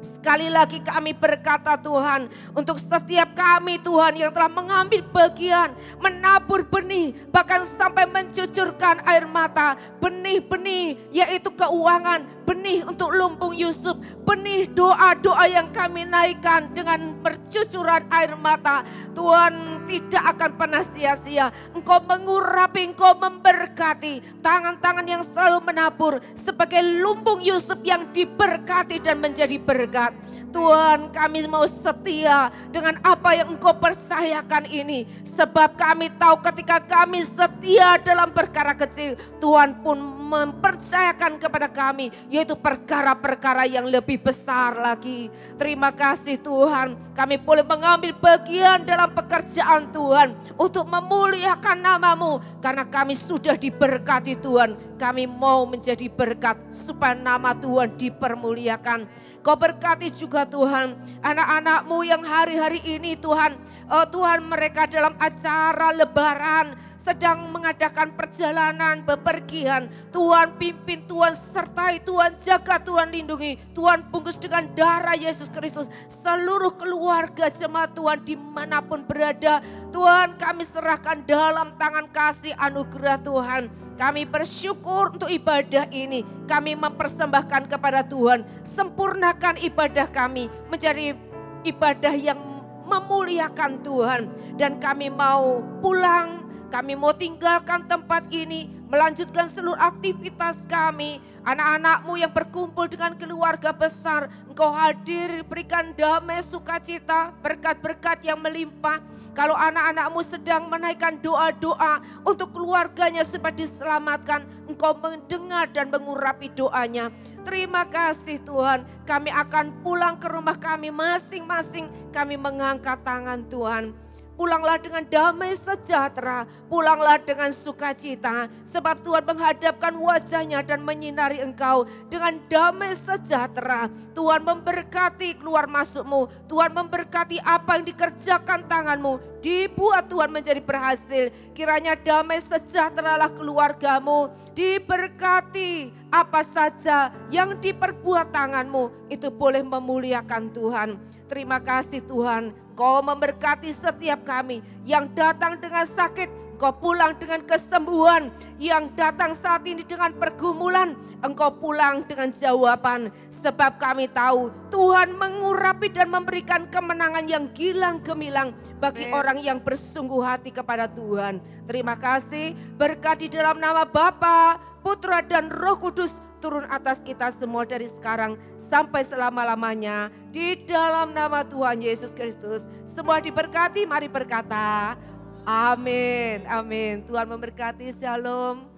Sekali lagi kami berkata Tuhan, untuk setiap kami Tuhan yang telah mengambil bagian, menabur benih, bahkan sampai mencucurkan air mata, benih-benih yaitu keuangan, benih untuk Lumbung Yusuf, benih doa-doa yang kami naikkan dengan percucuran air mata. Tuhan, tidak akan pernah sia-sia. Engkau mengurapi, Engkau memberkati. Tangan-tangan yang selalu menabur sebagai Lumbung Yusuf yang diberkati dan menjadi berkat. Tuhan, kami mau setia dengan apa yang Engkau percayakan ini. Sebab kami tahu ketika kami setia dalam perkara kecil, Tuhan pun mempercayakan kepada kami, yaitu perkara-perkara yang lebih besar lagi. Terima kasih Tuhan, kami boleh mengambil bagian dalam pekerjaan Tuhan untuk memuliakan nama-Mu. Karena kami sudah diberkati Tuhan, kami mau menjadi berkat supaya nama Tuhan dipermuliakan. Kau berkati juga Tuhan anak-anak-Mu yang hari-hari ini Tuhan. Tuhan, mereka dalam acara lebaran sedang mengadakan perjalanan bepergian. Tuhan pimpin, Tuhan sertai, Tuhan jaga, Tuhan lindungi. Tuhan bungkus dengan darah Yesus Kristus seluruh keluarga jemaat Tuhan dimanapun berada. Tuhan, kami serahkan dalam tangan kasih anugerah Tuhan. Kami bersyukur untuk ibadah ini. Kami mempersembahkan kepada Tuhan. Sempurnakan ibadah kami menjadi ibadah yang memuliakan Tuhan. Dan kami mau pulang, kami mau tinggalkan tempat ini, melanjutkan seluruh aktivitas kami. Anak-anak-Mu yang berkumpul dengan keluarga besar, Engkau hadir, berikan damai, sukacita, berkat-berkat yang melimpah. Kalau anak-anak-Mu sedang menaikkan doa-doa untuk keluarganya supaya diselamatkan, Engkau mendengar dan mengurapi doanya. Terima kasih Tuhan, kami akan pulang ke rumah kami masing-masing. Kami mengangkat tangan Tuhan. Pulanglah dengan damai sejahtera, pulanglah dengan sukacita. Sebab Tuhan menghadapkan wajahnya dan menyinari engkau dengan damai sejahtera. Tuhan memberkati keluar masukmu, Tuhan memberkati apa yang dikerjakan tanganmu. Dibuat Tuhan menjadi berhasil. Kiranya damai sejahteralah keluargamu. Diberkati apa saja yang diperbuat tanganmu, itu boleh memuliakan Tuhan. Terima kasih Tuhan, Kau memberkati setiap kami yang datang dengan sakit, Engkau pulang dengan kesembuhan. Yang datang saat ini dengan pergumulan, Engkau pulang dengan jawaban. Sebab kami tahu Tuhan mengurapi dan memberikan kemenangan yang gilang gemilang bagi orang yang bersungguh hati kepada Tuhan. Terima kasih, berkat di dalam nama Bapa, Putra dan Roh Kudus turun atas kita semua dari sekarang sampai selama-lamanya. Di dalam nama Tuhan Yesus Kristus. Semua diberkati, mari berkata amin. Amin. Tuhan memberkati, shalom.